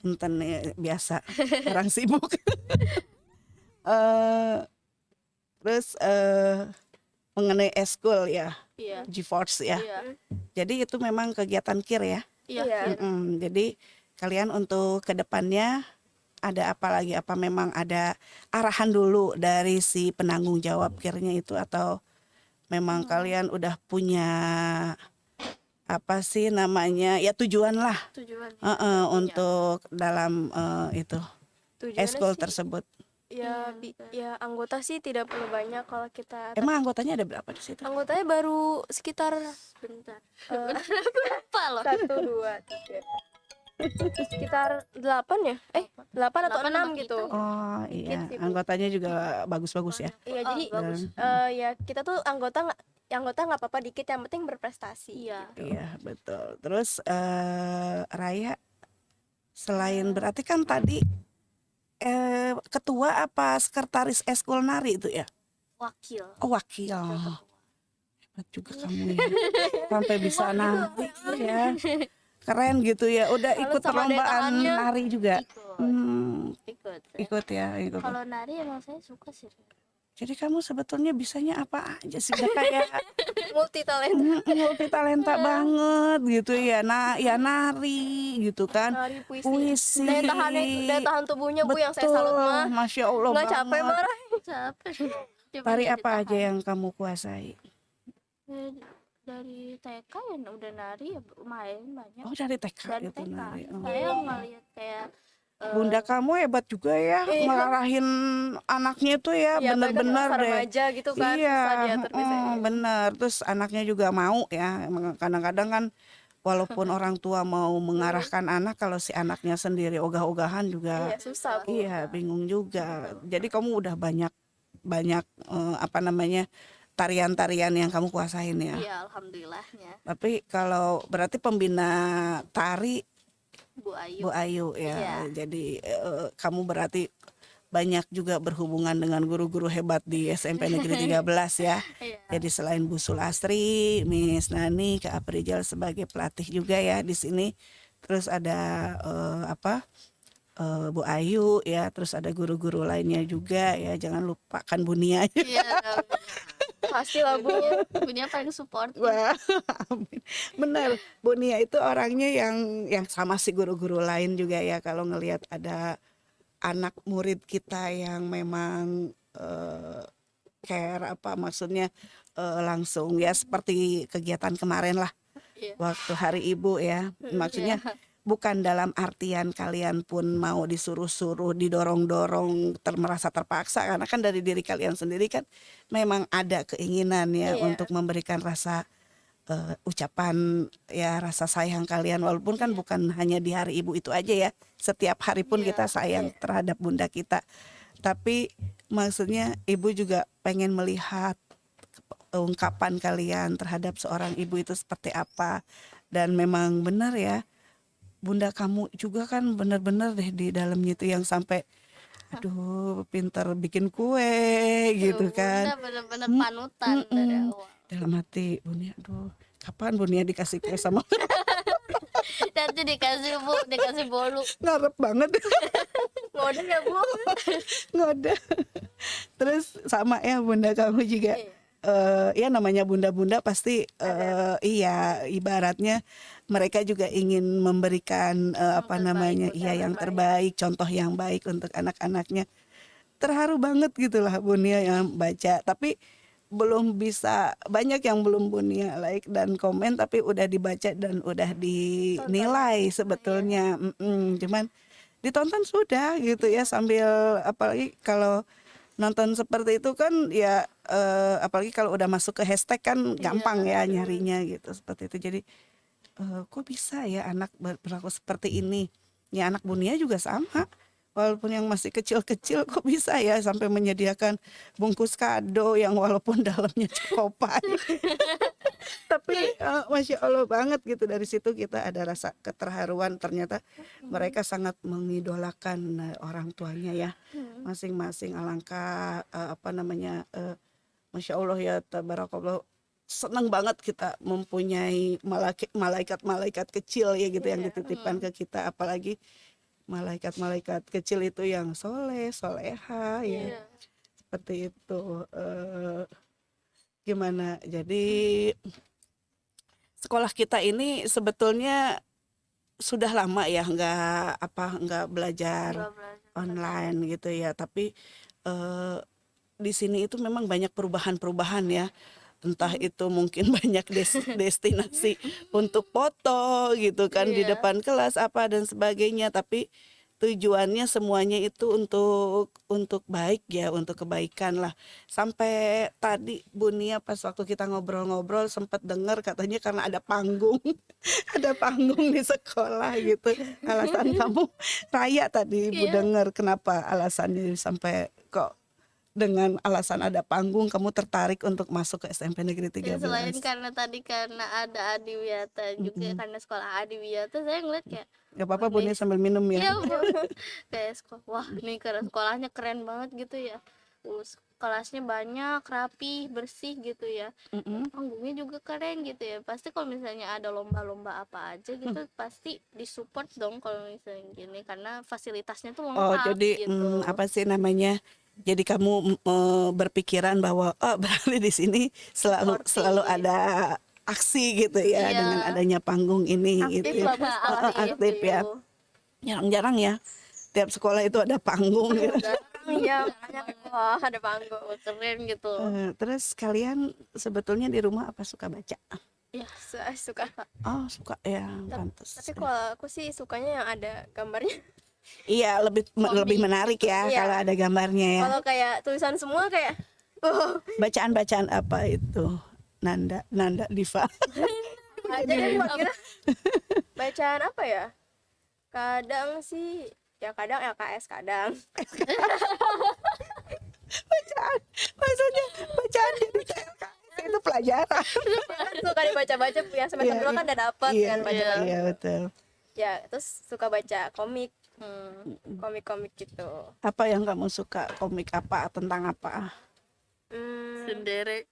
[SPEAKER 1] Enten ya, biasa orang sibuk. Terus mengenai eskul ya,
[SPEAKER 2] Iya.
[SPEAKER 1] GeForce ya.
[SPEAKER 2] Iya.
[SPEAKER 1] Jadi itu memang kegiatan KIR ya.
[SPEAKER 2] Iya.
[SPEAKER 1] Jadi kalian untuk kedepannya ada apa lagi? Apa memang ada arahan dulu dari si penanggung jawab KIR-nya itu, atau memang kalian udah punya apa sih namanya ya tujuan lah
[SPEAKER 2] Tujuan.
[SPEAKER 1] untuk dalam itu
[SPEAKER 3] Tujuannya
[SPEAKER 1] eskul
[SPEAKER 3] sih,
[SPEAKER 1] tersebut.
[SPEAKER 3] ya anggota sih tidak perlu banyak kalau kita.
[SPEAKER 1] Emang anggotanya ada berapa di situ?
[SPEAKER 3] Anggotanya baru sekitar
[SPEAKER 2] Bentar.
[SPEAKER 3] eh,
[SPEAKER 2] Lupa loh.
[SPEAKER 3] 1, 2, 3. Sekitar 8 ya? 8 atau 6 gitu.
[SPEAKER 1] Oh iya,
[SPEAKER 3] Dikit sih, Bu.
[SPEAKER 1] anggotanya juga bagus-bagus ya.
[SPEAKER 3] Iya, jadi
[SPEAKER 2] bagus.
[SPEAKER 3] ya kita tuh anggota nggak apa-apa dikit, yang penting berprestasi.
[SPEAKER 2] Iya.
[SPEAKER 1] Iya betul. Terus Raya, selain berarti kan tadi ketua apa sekretaris eskul nari itu ya?
[SPEAKER 2] Wakil.
[SPEAKER 1] Oh wakil. Hebat juga kamu ya. Sampai bisa nari ya. Keren gitu ya. Udah
[SPEAKER 3] Lalu
[SPEAKER 1] ikut
[SPEAKER 3] sama
[SPEAKER 1] perlombaan
[SPEAKER 3] daya
[SPEAKER 1] nari juga.
[SPEAKER 2] Ikut.
[SPEAKER 1] Ikut ya, ikut.
[SPEAKER 2] Kalau nari emang saya suka sih.
[SPEAKER 1] Jadi kamu sebetulnya bisanya apa aja sih? Udah kayak
[SPEAKER 3] multi talenta.
[SPEAKER 1] multi talenta banget gitu ya. Nah, ya nari gitu kan.
[SPEAKER 3] Nari, puisi.
[SPEAKER 1] Puisi.
[SPEAKER 3] Daya tahan tubuhnya Bu yang saya salut
[SPEAKER 1] Betul,
[SPEAKER 3] mah.
[SPEAKER 1] Masya Allah
[SPEAKER 3] Nggak capek
[SPEAKER 1] banget.
[SPEAKER 3] marah.
[SPEAKER 2] Capek. Cuman
[SPEAKER 1] Tari
[SPEAKER 2] ya
[SPEAKER 1] apa aja
[SPEAKER 2] ditahan.
[SPEAKER 1] yang kamu kuasai?
[SPEAKER 2] Ya, dari TK ya udah nari ya lumayan banyak.
[SPEAKER 1] Oh, dari TK
[SPEAKER 2] Dari
[SPEAKER 1] itu
[SPEAKER 2] TK
[SPEAKER 1] nari. Oh.
[SPEAKER 2] saya ngeliat kayak
[SPEAKER 1] Bunda kamu hebat juga ya,
[SPEAKER 3] Iya.
[SPEAKER 1] ngarahin anaknya tuh ya,
[SPEAKER 3] Iya,
[SPEAKER 1] bener-bener
[SPEAKER 3] masa
[SPEAKER 1] deh.
[SPEAKER 3] remaja gitu kan,
[SPEAKER 1] Iya,
[SPEAKER 3] susah diatur biasanya.
[SPEAKER 1] bener. Terus anaknya juga mau ya. Emang kadang-kadang kan walaupun orang tua mau mengarahkan anak, kalau si anaknya sendiri ogah-ogahan juga,
[SPEAKER 3] Iya, susah Bu.
[SPEAKER 1] iya bingung juga. Jadi kamu udah banyak apa namanya tarian-tarian yang kamu kuasain ya.
[SPEAKER 2] iya alhamdulillahnya
[SPEAKER 1] Tapi kalau berarti pembina tari
[SPEAKER 2] Bu Ayu.
[SPEAKER 1] Bu Ayu ya.
[SPEAKER 2] Iya.
[SPEAKER 1] Jadi kamu berarti banyak juga berhubungan dengan guru-guru hebat di SMP Negeri 13 ya.
[SPEAKER 2] Iya.
[SPEAKER 1] Jadi selain Bu Sulastri, Miss Nani, Kak Aprijal sebagai pelatih juga ya di sini. Terus ada Bu Ayu ya, terus ada guru-guru lainnya juga ya. Jangan lupakan Bu Nia.
[SPEAKER 2] Iya,
[SPEAKER 3] Pastilah Bu.
[SPEAKER 2] punya paling support.
[SPEAKER 1] Wah, amin. Bener, Bu Nia itu orangnya yang sama si guru-guru lain juga ya. Kalau ngelihat ada anak murid kita yang memang care apa maksudnya langsung ya seperti kegiatan kemarin lah
[SPEAKER 2] Iya.
[SPEAKER 1] waktu Hari Ibu ya. Maksudnya bukan dalam artian kalian pun mau disuruh-suruh, didorong-dorong, merasa terpaksa, karena kan dari diri kalian sendiri kan memang ada keinginan ya
[SPEAKER 3] Iya.
[SPEAKER 1] untuk memberikan rasa ucapan ya rasa sayang kalian, walaupun kan bukan hanya di Hari Ibu itu aja ya, setiap hari pun
[SPEAKER 2] Iya,
[SPEAKER 1] kita sayang terhadap bunda kita, tapi maksudnya ibu juga pengen melihat ungkapan kalian terhadap seorang ibu itu seperti apa. Dan memang benar ya, bunda kamu juga kan benar-benar deh di dalamnya itu yang sampai aduh pintar bikin kue gitu kan.
[SPEAKER 2] Bunda bener-bener panutan dari awal.
[SPEAKER 1] Dalam hati Bunia, aduh kapan Bunia dikasih kue sama
[SPEAKER 2] Nanti dikasih Bu, dikasih bolu.
[SPEAKER 1] ngarep banget.
[SPEAKER 3] Ngode ya Bu.
[SPEAKER 1] Ngode. Terus sama ya bunda kamu juga ya namanya bunda-bunda pasti iya ibaratnya mereka juga ingin memberikan apa namanya iya yang terbaik, contoh yang baik untuk anak-anaknya. Terharu banget gitulah Bunia yang baca, tapi belum bisa, banyak yang belum Bunia like dan komen tapi udah dibaca dan udah dinilai sebetulnya. Cuman ditonton sudah gitu ya, sambil apalagi kalau nonton seperti itu kan ya apalagi kalau udah masuk ke hashtag kan gampang ya nyarinya gitu seperti itu. Jadi kok bisa ya anak berlaku seperti ini ya, anak Bunia juga sama. Walaupun yang masih kecil-kecil kok bisa ya sampai menyediakan bungkus kado yang walaupun dalamnya cokopan. Tapi Masya Allah banget gitu, dari situ kita ada rasa keterharuan, ternyata mereka sangat mengidolakan orang tuanya ya masing-masing. Alangkah apa namanya Masya Allah ya tabarakallah, senang banget kita mempunyai malaikat-malaikat kecil ya gitu yang dititipkan ke kita, apalagi malaikat-malaikat kecil itu yang soleh, soleha ya. Seperti itu. Gimana? Jadi sekolah kita ini sebetulnya sudah lama ya nggak belajar online gitu ya. Tapi di sini itu memang banyak perubahan-perubahan ya. Entah itu mungkin banyak destinasi untuk foto gitu kan di depan kelas apa dan sebagainya, tapi tujuannya semuanya itu untuk baik ya, untuk kebaikan lah. Sampai tadi Bunia pas waktu kita ngobrol-ngobrol sempat dengar katanya karena ada panggung ada panggung di sekolah gitu. Alasan kamu Raya tadi Ibu dengar, kenapa alasannya sampai kok dengan alasan ada panggung kamu tertarik untuk masuk ke SMP Negeri 13?
[SPEAKER 2] Selain karena tadi karena ada Adiwiyata juga, karena sekolah Adiwiyata saya ngeliat kayak
[SPEAKER 1] Gak apa-apa Bunia sambil minum ya.
[SPEAKER 2] iya Bu, kayak sekolah, wah nih sekolahnya keren banget gitu ya. Kelasnya banyak, rapi, bersih gitu ya. Panggungnya juga keren gitu ya. Pasti kalau misalnya ada lomba-lomba apa aja gitu pasti disupport dong kalau misalnya gini, karena fasilitasnya tuh lengkap
[SPEAKER 1] Oh jadi
[SPEAKER 2] gitu.
[SPEAKER 1] apa sih namanya, Jadi kamu berpikiran bahwa oh berarti di sini selalu ada aksi gitu ya,
[SPEAKER 2] Iya.
[SPEAKER 1] dengan adanya panggung ini
[SPEAKER 3] Aktif
[SPEAKER 1] gitu.
[SPEAKER 3] lah, Bu, sekolah
[SPEAKER 1] Aktif ya.
[SPEAKER 3] itu.
[SPEAKER 1] Jarang-jarang ya. Tiap sekolah itu ada panggung gitu.
[SPEAKER 3] Iya, makanya wah ada panggung.
[SPEAKER 2] Keren gitu.
[SPEAKER 1] Terus kalian sebetulnya di rumah apa suka baca?
[SPEAKER 2] Ya,
[SPEAKER 3] Suka.
[SPEAKER 1] Oh suka ya, pantas.
[SPEAKER 3] Tapi kalau aku sih sukanya yang ada gambarnya.
[SPEAKER 1] Iya lebih menarik ya
[SPEAKER 3] Iya.
[SPEAKER 1] kalau ada gambarnya ya.
[SPEAKER 3] Kalau kayak tulisan semua kayak
[SPEAKER 1] Bacaan-bacaan apa itu? Nanda Diva.
[SPEAKER 3] aja deh kira bacaan apa ya? Kadang sih ya kadang LKS kadang.
[SPEAKER 1] Maksudnya bacaan jadi KLKS itu pelajaran.
[SPEAKER 3] Suka dibaca-baca ya semester
[SPEAKER 1] Iya,
[SPEAKER 3] dulu kan udah dapet
[SPEAKER 1] Iya,
[SPEAKER 3] kan baca.
[SPEAKER 1] iya betul.
[SPEAKER 3] Ya, terus suka baca komik. Komik-komik gitu.
[SPEAKER 1] Apa yang kamu suka? Komik apa? Tentang apa?
[SPEAKER 2] Sendiri.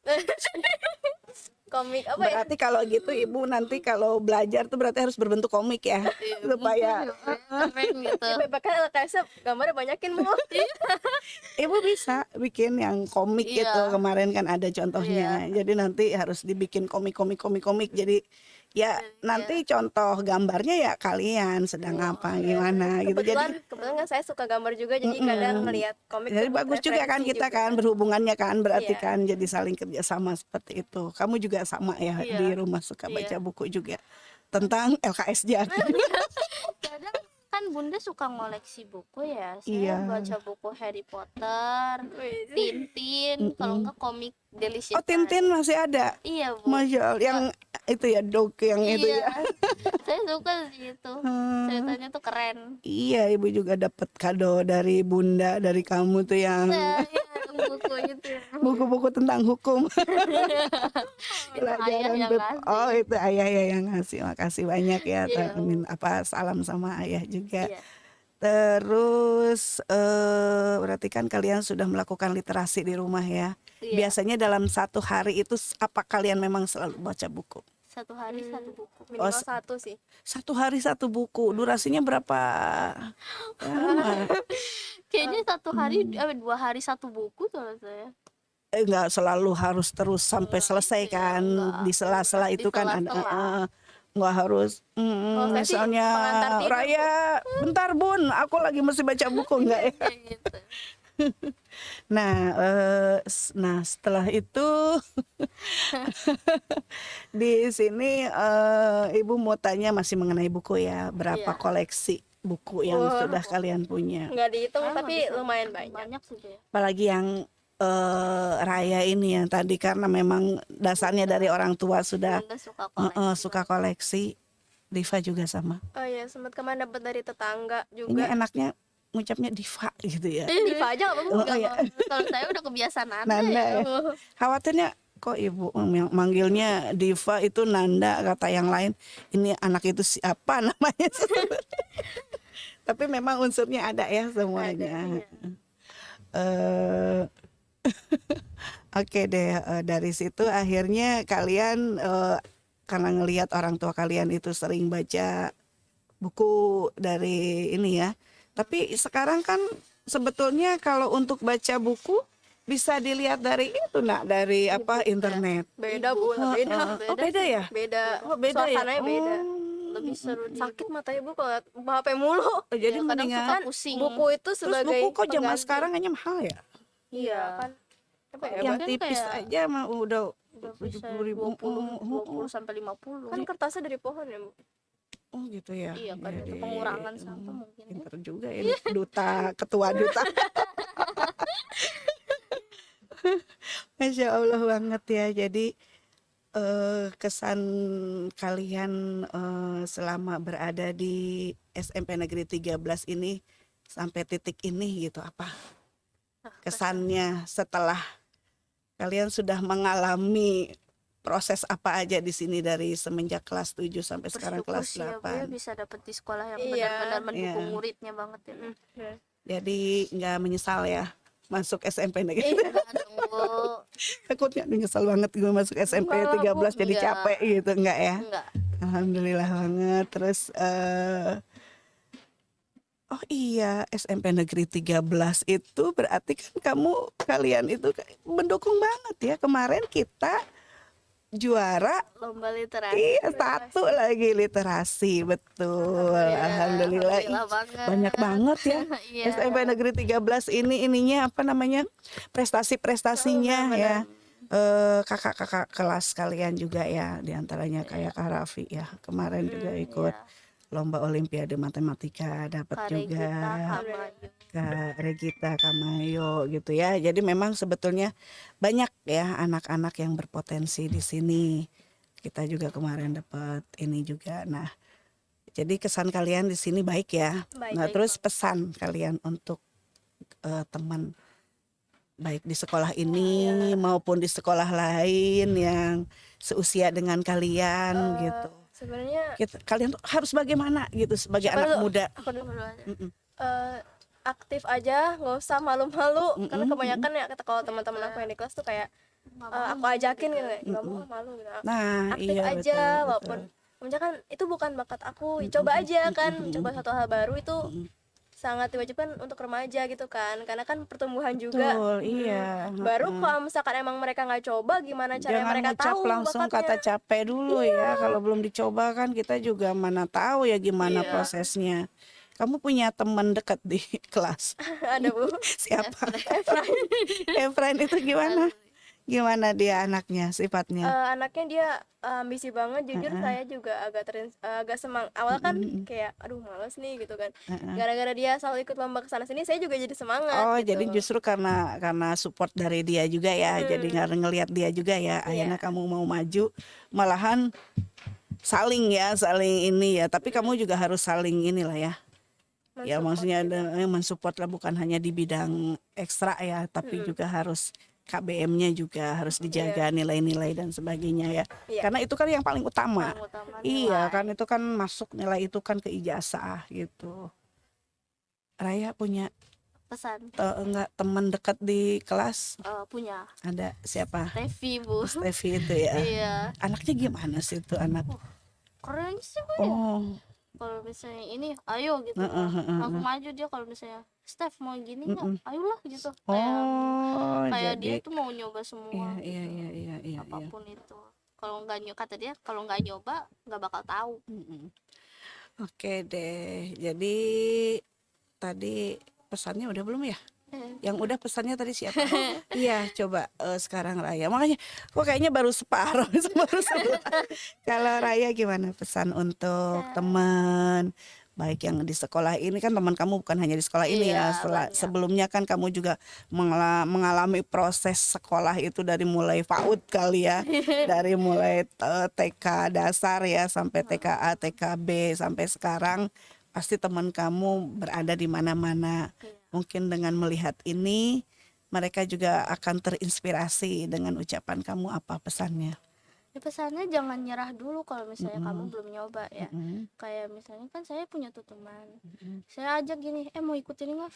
[SPEAKER 3] Komik apa ya?
[SPEAKER 1] Berarti kalau gitu ibu nanti kalau belajar tuh berarti harus berbentuk komik ya, supaya
[SPEAKER 2] Keren gitu.
[SPEAKER 3] Bahkan LKS gambarnya banyakin mau.
[SPEAKER 1] ibu bisa bikin yang komik
[SPEAKER 2] Iya.
[SPEAKER 1] gitu. Kemarin kan ada contohnya. Jadi nanti harus dibikin komik. Jadi ya nanti contoh gambarnya ya kalian sedang apa gimana gitu. Jadi
[SPEAKER 3] Kebetulan kan saya suka gambar juga jadi kadang ngelihat komik
[SPEAKER 1] jadi
[SPEAKER 3] tuh buat
[SPEAKER 1] bagus juga kan
[SPEAKER 3] referensi
[SPEAKER 1] kita
[SPEAKER 3] juga.
[SPEAKER 1] kan berhubungannya kan berarti
[SPEAKER 3] Iya.
[SPEAKER 1] kan jadi saling kerjasama seperti itu. Kamu juga sama ya
[SPEAKER 2] Iya.
[SPEAKER 1] di rumah suka baca
[SPEAKER 2] Iya.
[SPEAKER 1] buku juga tentang LKS Jati.
[SPEAKER 2] Kadang kan Bunda suka ngoleksi buku ya. Saya
[SPEAKER 1] Iya.
[SPEAKER 2] baca buku Harry Potter, Tintin, kalau enggak komik Delicious.
[SPEAKER 1] Oh Tintin masih ada.
[SPEAKER 2] Iya, Bu.
[SPEAKER 1] Masya Allah yang itu ya dog yang itu
[SPEAKER 2] Iya.
[SPEAKER 1] ya.
[SPEAKER 2] Saya suka sih itu. Ceritanya tuh keren.
[SPEAKER 1] Iya ibu juga dapat kado dari bunda dari kamu tuh yang
[SPEAKER 2] Nah, iya, buku itu.
[SPEAKER 1] buku-buku tentang hukum.
[SPEAKER 2] Itu ayah yang ngasih.
[SPEAKER 1] Oh itu ayah ya yang ngasih. Makasih banyak ya.
[SPEAKER 2] Iya.
[SPEAKER 1] Salam sama ayah juga.
[SPEAKER 2] Iya.
[SPEAKER 1] Terus berarti kan kalian sudah melakukan literasi di rumah ya.
[SPEAKER 2] Iya.
[SPEAKER 1] Biasanya dalam satu hari itu apa kalian memang selalu baca buku?
[SPEAKER 2] Satu hari satu buku.
[SPEAKER 3] Minimal
[SPEAKER 1] Oh,
[SPEAKER 3] satu sih.
[SPEAKER 1] Satu hari satu buku. Durasinya berapa lama?
[SPEAKER 2] Kayaknya satu hari 2 hari satu buku kalau saya.
[SPEAKER 1] Nggak selalu harus terus sampai selesai kan.
[SPEAKER 2] enggak.
[SPEAKER 1] Di sela-sela
[SPEAKER 2] Di
[SPEAKER 1] itu kan ada.
[SPEAKER 2] sela-sela.
[SPEAKER 1] Nggak harus
[SPEAKER 3] Kalau saya sih
[SPEAKER 1] misalnya
[SPEAKER 3] pengantar tidur,
[SPEAKER 1] Raya bentar bun aku lagi mesti baca buku enggak ya.
[SPEAKER 2] Kayak gitu.
[SPEAKER 1] Nah setelah itu di sini ibu mau tanya masih mengenai buku ya, berapa
[SPEAKER 2] Iya.
[SPEAKER 1] koleksi buku yang
[SPEAKER 3] Wah.
[SPEAKER 1] sudah kalian punya,
[SPEAKER 3] Nggak dihitung
[SPEAKER 2] Ah,
[SPEAKER 3] tapi
[SPEAKER 2] nggak bisa.
[SPEAKER 3] lumayan banyak.
[SPEAKER 2] Banyak sih ya.
[SPEAKER 1] apalagi yang Raya ini yang tadi karena memang dasarnya dari orang tua sudah
[SPEAKER 2] Bunda suka koleksi.
[SPEAKER 1] suka koleksi. Diva juga sama,
[SPEAKER 3] Oh iya, sempat kemarin dapat dari tetangga
[SPEAKER 1] ini
[SPEAKER 3] juga.
[SPEAKER 1] enaknya ngucapnya Diva gitu ya.
[SPEAKER 3] Diva aja nggak
[SPEAKER 1] Oh,
[SPEAKER 3] apa-apa.
[SPEAKER 1] iya.
[SPEAKER 2] Kalau saya udah kebiasaan Nanda,
[SPEAKER 1] Nanda
[SPEAKER 2] ya.
[SPEAKER 1] ya. Khawatirnya kok ibu manggilnya Diva itu Nanda, kata yang lain ini anak itu siapa namanya. Tapi memang unsurnya ada ya semuanya. Oke deh, dari situ akhirnya kalian karena ngelihat orang tua kalian itu sering baca buku dari ini ya. Tapi sekarang kan sebetulnya kalau untuk baca buku bisa dilihat dari itu nak, dari apa internet.
[SPEAKER 3] Beda Bu, beda.
[SPEAKER 1] Oh beda ya?
[SPEAKER 3] Beda.
[SPEAKER 1] Oh beda ya.
[SPEAKER 3] Suasananya beda.
[SPEAKER 2] Lebih seru di
[SPEAKER 3] Sakit matanya Bu kalau liat HP mulu.
[SPEAKER 1] Jadi
[SPEAKER 2] kadang
[SPEAKER 1] mendingan
[SPEAKER 2] suka pusing.
[SPEAKER 3] Buku itu
[SPEAKER 1] terus
[SPEAKER 3] sebagai
[SPEAKER 1] buku kok zaman
[SPEAKER 3] pengganti.
[SPEAKER 1] sekarang hanya mahal ya?
[SPEAKER 3] Iya kan. Apa ya?
[SPEAKER 1] Yang
[SPEAKER 2] kan
[SPEAKER 1] tipis
[SPEAKER 2] kayak-
[SPEAKER 1] aja mah udah
[SPEAKER 2] udah bisa
[SPEAKER 1] 70.000.
[SPEAKER 2] 20 sampai 50.
[SPEAKER 3] Kan kertasnya dari pohon ya Bu.
[SPEAKER 1] Oh gitu ya.
[SPEAKER 2] Iya kan, itu
[SPEAKER 1] Jadi,
[SPEAKER 2] pengurangan sampah mungkin.
[SPEAKER 1] Pinter juga ya ketua duta. Masya Allah banget ya. Jadi kesan kalian selama berada di SMP Negeri 13 ini sampai titik ini gitu apa? Kesannya setelah kalian sudah mengalami proses apa aja di sini dari semenjak kelas 7 sampai sekarang
[SPEAKER 2] Bersyukur
[SPEAKER 1] kelas
[SPEAKER 2] sih ya, Bu, ya,
[SPEAKER 1] 8.
[SPEAKER 2] bisa dapet di sekolah yang
[SPEAKER 3] Iya.
[SPEAKER 2] benar-benar mendukung
[SPEAKER 1] Iya.
[SPEAKER 2] muridnya banget ya.
[SPEAKER 1] Jadi nggak menyesal ya masuk SMP Negeri.
[SPEAKER 2] Enggak dong, Bu.
[SPEAKER 1] Takutnya nyesel banget gue masuk SMP
[SPEAKER 3] Enggak lah,
[SPEAKER 1] 13 jadi
[SPEAKER 2] Enggak.
[SPEAKER 1] capek gitu enggak ya?
[SPEAKER 2] Enggak.
[SPEAKER 1] Alhamdulillah banget. Terus Oh iya, SMP Negeri 13 itu berarti kan kalian itu mendukung banget ya. Kemarin kita juara,
[SPEAKER 2] lomba literasi.
[SPEAKER 1] iya satu lagi literasi, betul. Alhamdulillah. Ih,
[SPEAKER 2] Alhamdulillah banget.
[SPEAKER 1] banyak banget ya.
[SPEAKER 2] Iya.
[SPEAKER 1] SMP Negeri 13 ininya apa namanya? Prestasi-prestasinya ya. Kakak-kakak kelas kalian juga ya, diantaranya kayak Kak Raffi ya. Kemarin juga ikut lomba Olimpiade Matematika, dapat
[SPEAKER 2] Kak
[SPEAKER 1] juga.
[SPEAKER 2] Regita, Kak Mayu.
[SPEAKER 1] Kak Regita, Kak Mayo gitu ya. Jadi memang sebetulnya banyak ya anak-anak yang berpotensi di sini. Kita juga kemarin dapat ini juga. Nah, jadi kesan kalian di sini baik ya.
[SPEAKER 3] Baik,
[SPEAKER 1] Nah,
[SPEAKER 3] baik
[SPEAKER 1] terus pesan kalian untuk teman baik di sekolah ini maupun di sekolah lain yang seusia dengan kalian gitu.
[SPEAKER 3] Sebenarnya
[SPEAKER 1] Kalian tuh harus bagaimana gitu sebagai
[SPEAKER 3] Siapa
[SPEAKER 1] anak
[SPEAKER 3] dulu?
[SPEAKER 1] muda.
[SPEAKER 3] aku dulu.
[SPEAKER 1] Mm-mm.
[SPEAKER 3] Aktif aja, nggak usah malu-malu, karena kebanyakan ya kalau teman-teman aku yang di kelas tuh kayak aku ajakin gitu kayak nggak mau malu gitu.
[SPEAKER 1] Nah,
[SPEAKER 3] Aktif
[SPEAKER 1] iya
[SPEAKER 3] aja
[SPEAKER 1] betul,
[SPEAKER 3] walaupun
[SPEAKER 1] betul.
[SPEAKER 3] misalkan itu bukan bakat aku, coba aja kan, coba satu hal baru itu sangat diwajibkan untuk remaja gitu kan, karena kan pertumbuhan juga.
[SPEAKER 1] Betul, iya.
[SPEAKER 3] Baru kalau misalkan emang mereka nggak coba, gimana caranya
[SPEAKER 1] Jangan
[SPEAKER 3] mereka
[SPEAKER 1] ngucap
[SPEAKER 3] tahu
[SPEAKER 1] langsung kata
[SPEAKER 3] bakatnya?
[SPEAKER 1] capek dulu ya. Kalau belum dicoba kan kita juga mana tahu ya gimana
[SPEAKER 2] Iya.
[SPEAKER 1] prosesnya. Kamu punya teman dekat di kelas?
[SPEAKER 3] Ada Bu.
[SPEAKER 1] Siapa? Efrain itu gimana? Gimana dia anaknya, sifatnya?
[SPEAKER 3] Anaknya dia ambisi banget, jujur saya juga agak awalnya kan kayak aduh males nih gitu kan, gara-gara dia selalu ikut lomba kesana sini saya juga jadi semangat
[SPEAKER 1] Oh,
[SPEAKER 3] gitu.
[SPEAKER 1] jadi justru karena support dari dia juga ya. Jadi ngelihat dia juga ya. Akhirnya kamu mau maju, malahan saling ini ya. Tapi kamu juga harus saling inilah ya. Ya maksudnya mensupport lah, bukan hanya di bidang ekstra ya, tapi juga harus KBM-nya juga harus dijaga, nilai-nilai dan sebagainya ya.
[SPEAKER 3] Iya.
[SPEAKER 1] Karena itu kan yang paling utama.
[SPEAKER 2] Paling utama
[SPEAKER 1] Iya
[SPEAKER 2] nilai.
[SPEAKER 1] kan, itu kan masuk nilai itu kan ke ijazah gitu. Raya punya
[SPEAKER 2] Pesan
[SPEAKER 1] enggak teman dekat di kelas?
[SPEAKER 2] punya
[SPEAKER 1] Ada siapa?
[SPEAKER 2] Tevi Bu.
[SPEAKER 1] Steffi itu ya.
[SPEAKER 2] Iya.
[SPEAKER 1] Anaknya gimana sih itu anak?
[SPEAKER 2] Keren sih Bu ya.
[SPEAKER 1] Oh,
[SPEAKER 2] Kalau misalnya ini ayo gitu langsung maju dia. Kalau misalnya Steph mau gini nggak, ayolah gitu. Kayak dia
[SPEAKER 1] jadi
[SPEAKER 2] tuh mau nyoba semua
[SPEAKER 1] iya,
[SPEAKER 2] gitu.
[SPEAKER 1] iya.
[SPEAKER 2] Apapun itu. Kalau nggak kata dia kalau nggak nyoba nggak bakal tahu.
[SPEAKER 1] Oke deh. Jadi tadi pesannya udah belum ya? Yang udah pesannya tadi siapa? Iya, coba sekarang Raya. Makanya kok kayaknya baru separuh, baru separuh. Kalau Raya gimana pesan untuk teman baik yang di sekolah ini? Kan teman kamu bukan hanya di sekolah ini ya. Sebelumnya kan kamu juga mengalami proses sekolah itu dari mulai PAUD kali ya. Dari mulai TK dasar ya sampai TKA, TKB sampai sekarang. Pasti teman kamu berada di mana-mana. Mungkin dengan melihat ini, mereka juga akan terinspirasi dengan ucapan kamu. Apa pesannya?
[SPEAKER 2] Ya pesannya jangan nyerah dulu kalau misalnya kamu belum nyoba ya. Kayak misalnya kan saya punya tuh teman, saya ajak gini, mau ikut ini nggak?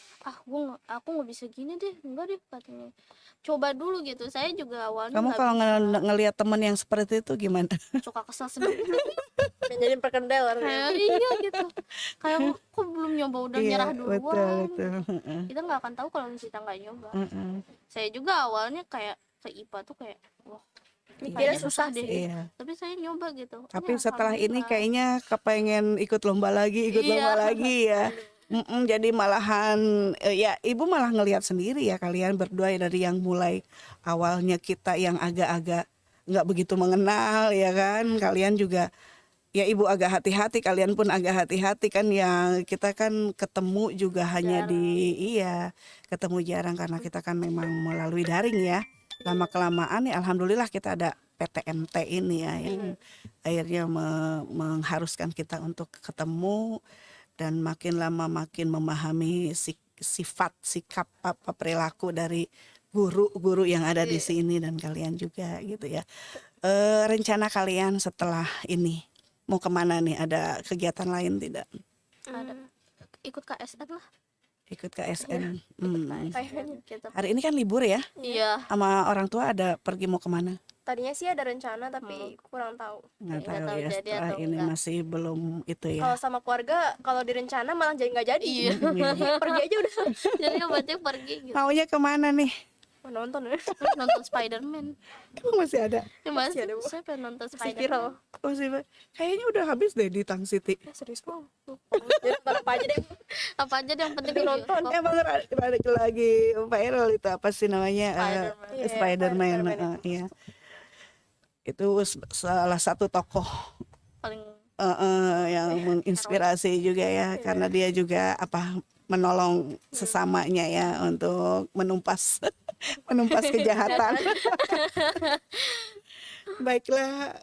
[SPEAKER 2] Aku nggak bisa gini deh, enggak deh katanya. Coba dulu gitu. Saya juga awalnya
[SPEAKER 1] Kamu
[SPEAKER 2] nggak
[SPEAKER 1] kalau
[SPEAKER 2] bisa.
[SPEAKER 1] ngelihat teman yang seperti itu gimana?
[SPEAKER 2] Suka kesel sendiri.
[SPEAKER 3] Jadi perkedel
[SPEAKER 2] Kayak iya gitu. Kayak kok belum nyoba udah nyerah duluan.
[SPEAKER 1] Betul.
[SPEAKER 2] Kita nggak akan tahu kalau kita nggak nyoba. Saya juga awalnya kayak ke IPA tuh kayak wah
[SPEAKER 3] mikirnya
[SPEAKER 2] kayaknya
[SPEAKER 3] susah
[SPEAKER 2] deh.
[SPEAKER 3] sih.
[SPEAKER 1] Iya.
[SPEAKER 2] Tapi saya nyoba gitu.
[SPEAKER 1] Tapi
[SPEAKER 2] Ya,
[SPEAKER 1] setelah ini
[SPEAKER 2] alhamdulillah.
[SPEAKER 1] kayaknya kepengen ikut lomba lagi ya. Jadi malahan ya ibu malah ngelihat sendiri ya kalian berdua dari yang mulai awalnya kita yang agak-agak nggak begitu mengenal ya kan, kalian juga ya ibu agak hati-hati, kalian pun agak hati-hati kan, yang kita kan ketemu juga hanya ketemu jarang karena kita kan memang melalui daring ya. Lama-kelamaan ya alhamdulillah kita ada PTMT ini ya yang akhirnya mengharuskan kita untuk ketemu dan makin lama makin memahami sifat, sikap, perilaku dari guru-guru yang ada di sini dan kalian juga gitu ya. Rencana kalian setelah ini mau kemana nih? Ada kegiatan lain tidak?
[SPEAKER 2] Ada ikut KSN lah.
[SPEAKER 1] Ikut KSN.
[SPEAKER 3] Kayaknya
[SPEAKER 2] Kita
[SPEAKER 1] Hari ini kan libur ya?
[SPEAKER 2] iya
[SPEAKER 1] Sama orang tua ada pergi mau kemana?
[SPEAKER 3] Tadinya sih ada rencana tapi kurang tahu.
[SPEAKER 1] Nggak
[SPEAKER 2] Nggak
[SPEAKER 1] tahu
[SPEAKER 2] tahu
[SPEAKER 1] ya,
[SPEAKER 2] jadi
[SPEAKER 1] setelah
[SPEAKER 2] atau
[SPEAKER 1] ini
[SPEAKER 2] enggak.
[SPEAKER 1] masih belum itu ya.
[SPEAKER 3] Kalau sama keluarga, kalau direncana malah jadi nggak jadi.
[SPEAKER 2] Iya.
[SPEAKER 3] Jadi pergi aja udah.
[SPEAKER 2] Jadi berarti pergi gitu.
[SPEAKER 1] Maunya kemana nih?
[SPEAKER 3] Menonton ya.
[SPEAKER 2] Nonton Spider-Man.
[SPEAKER 1] Emang masih ada?
[SPEAKER 2] Ya, Mas,
[SPEAKER 3] Masih ada, Bu.
[SPEAKER 2] saya pengen nonton
[SPEAKER 3] Masih
[SPEAKER 2] Spider-Man.
[SPEAKER 3] viral.
[SPEAKER 1] Oh sih, Pak. Kayaknya udah habis deh di Tang City.
[SPEAKER 3] Serius bang. Jadi nonton apa aja deh.
[SPEAKER 2] Apa aja deh yang penting
[SPEAKER 3] Penting
[SPEAKER 2] nonton.
[SPEAKER 3] nonton.
[SPEAKER 1] Emang balik lagi viral itu apa sih namanya?
[SPEAKER 2] Spider-Man.
[SPEAKER 3] Iya,
[SPEAKER 1] Spider-Man.
[SPEAKER 3] Spider-Man
[SPEAKER 1] Iya. Itu salah satu tokoh
[SPEAKER 2] Paling
[SPEAKER 1] yang menginspirasi juga ya, karena dia juga menolong sesamanya ya untuk menumpas menumpas kejahatan. Baiklah,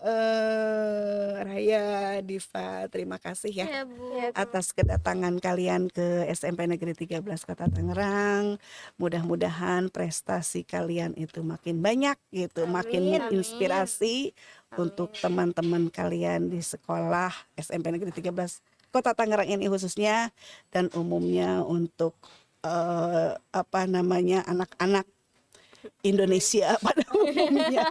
[SPEAKER 1] Raya, Diva, terima kasih ya
[SPEAKER 2] ya, Bu.
[SPEAKER 3] Iya,
[SPEAKER 1] atas kedatangan kalian ke SMP Negeri 13 Kota Tangerang. Mudah-mudahan prestasi kalian itu makin banyak gitu, makin
[SPEAKER 3] Amin.
[SPEAKER 1] menginspirasi untuk teman-teman kalian di sekolah SMP Negeri 13 Kota Tangerang ini khususnya, dan umumnya untuk anak-anak Indonesia pada umumnya.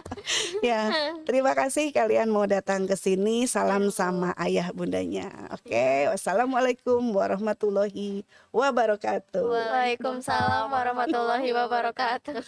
[SPEAKER 1] Ya, terima kasih kalian mau datang ke sini. Salam sama ayah bundanya. Oke, wassalamualaikum warahmatullahi wabarakatuh.
[SPEAKER 3] Waalaikumsalam warahmatullahi wabarakatuh.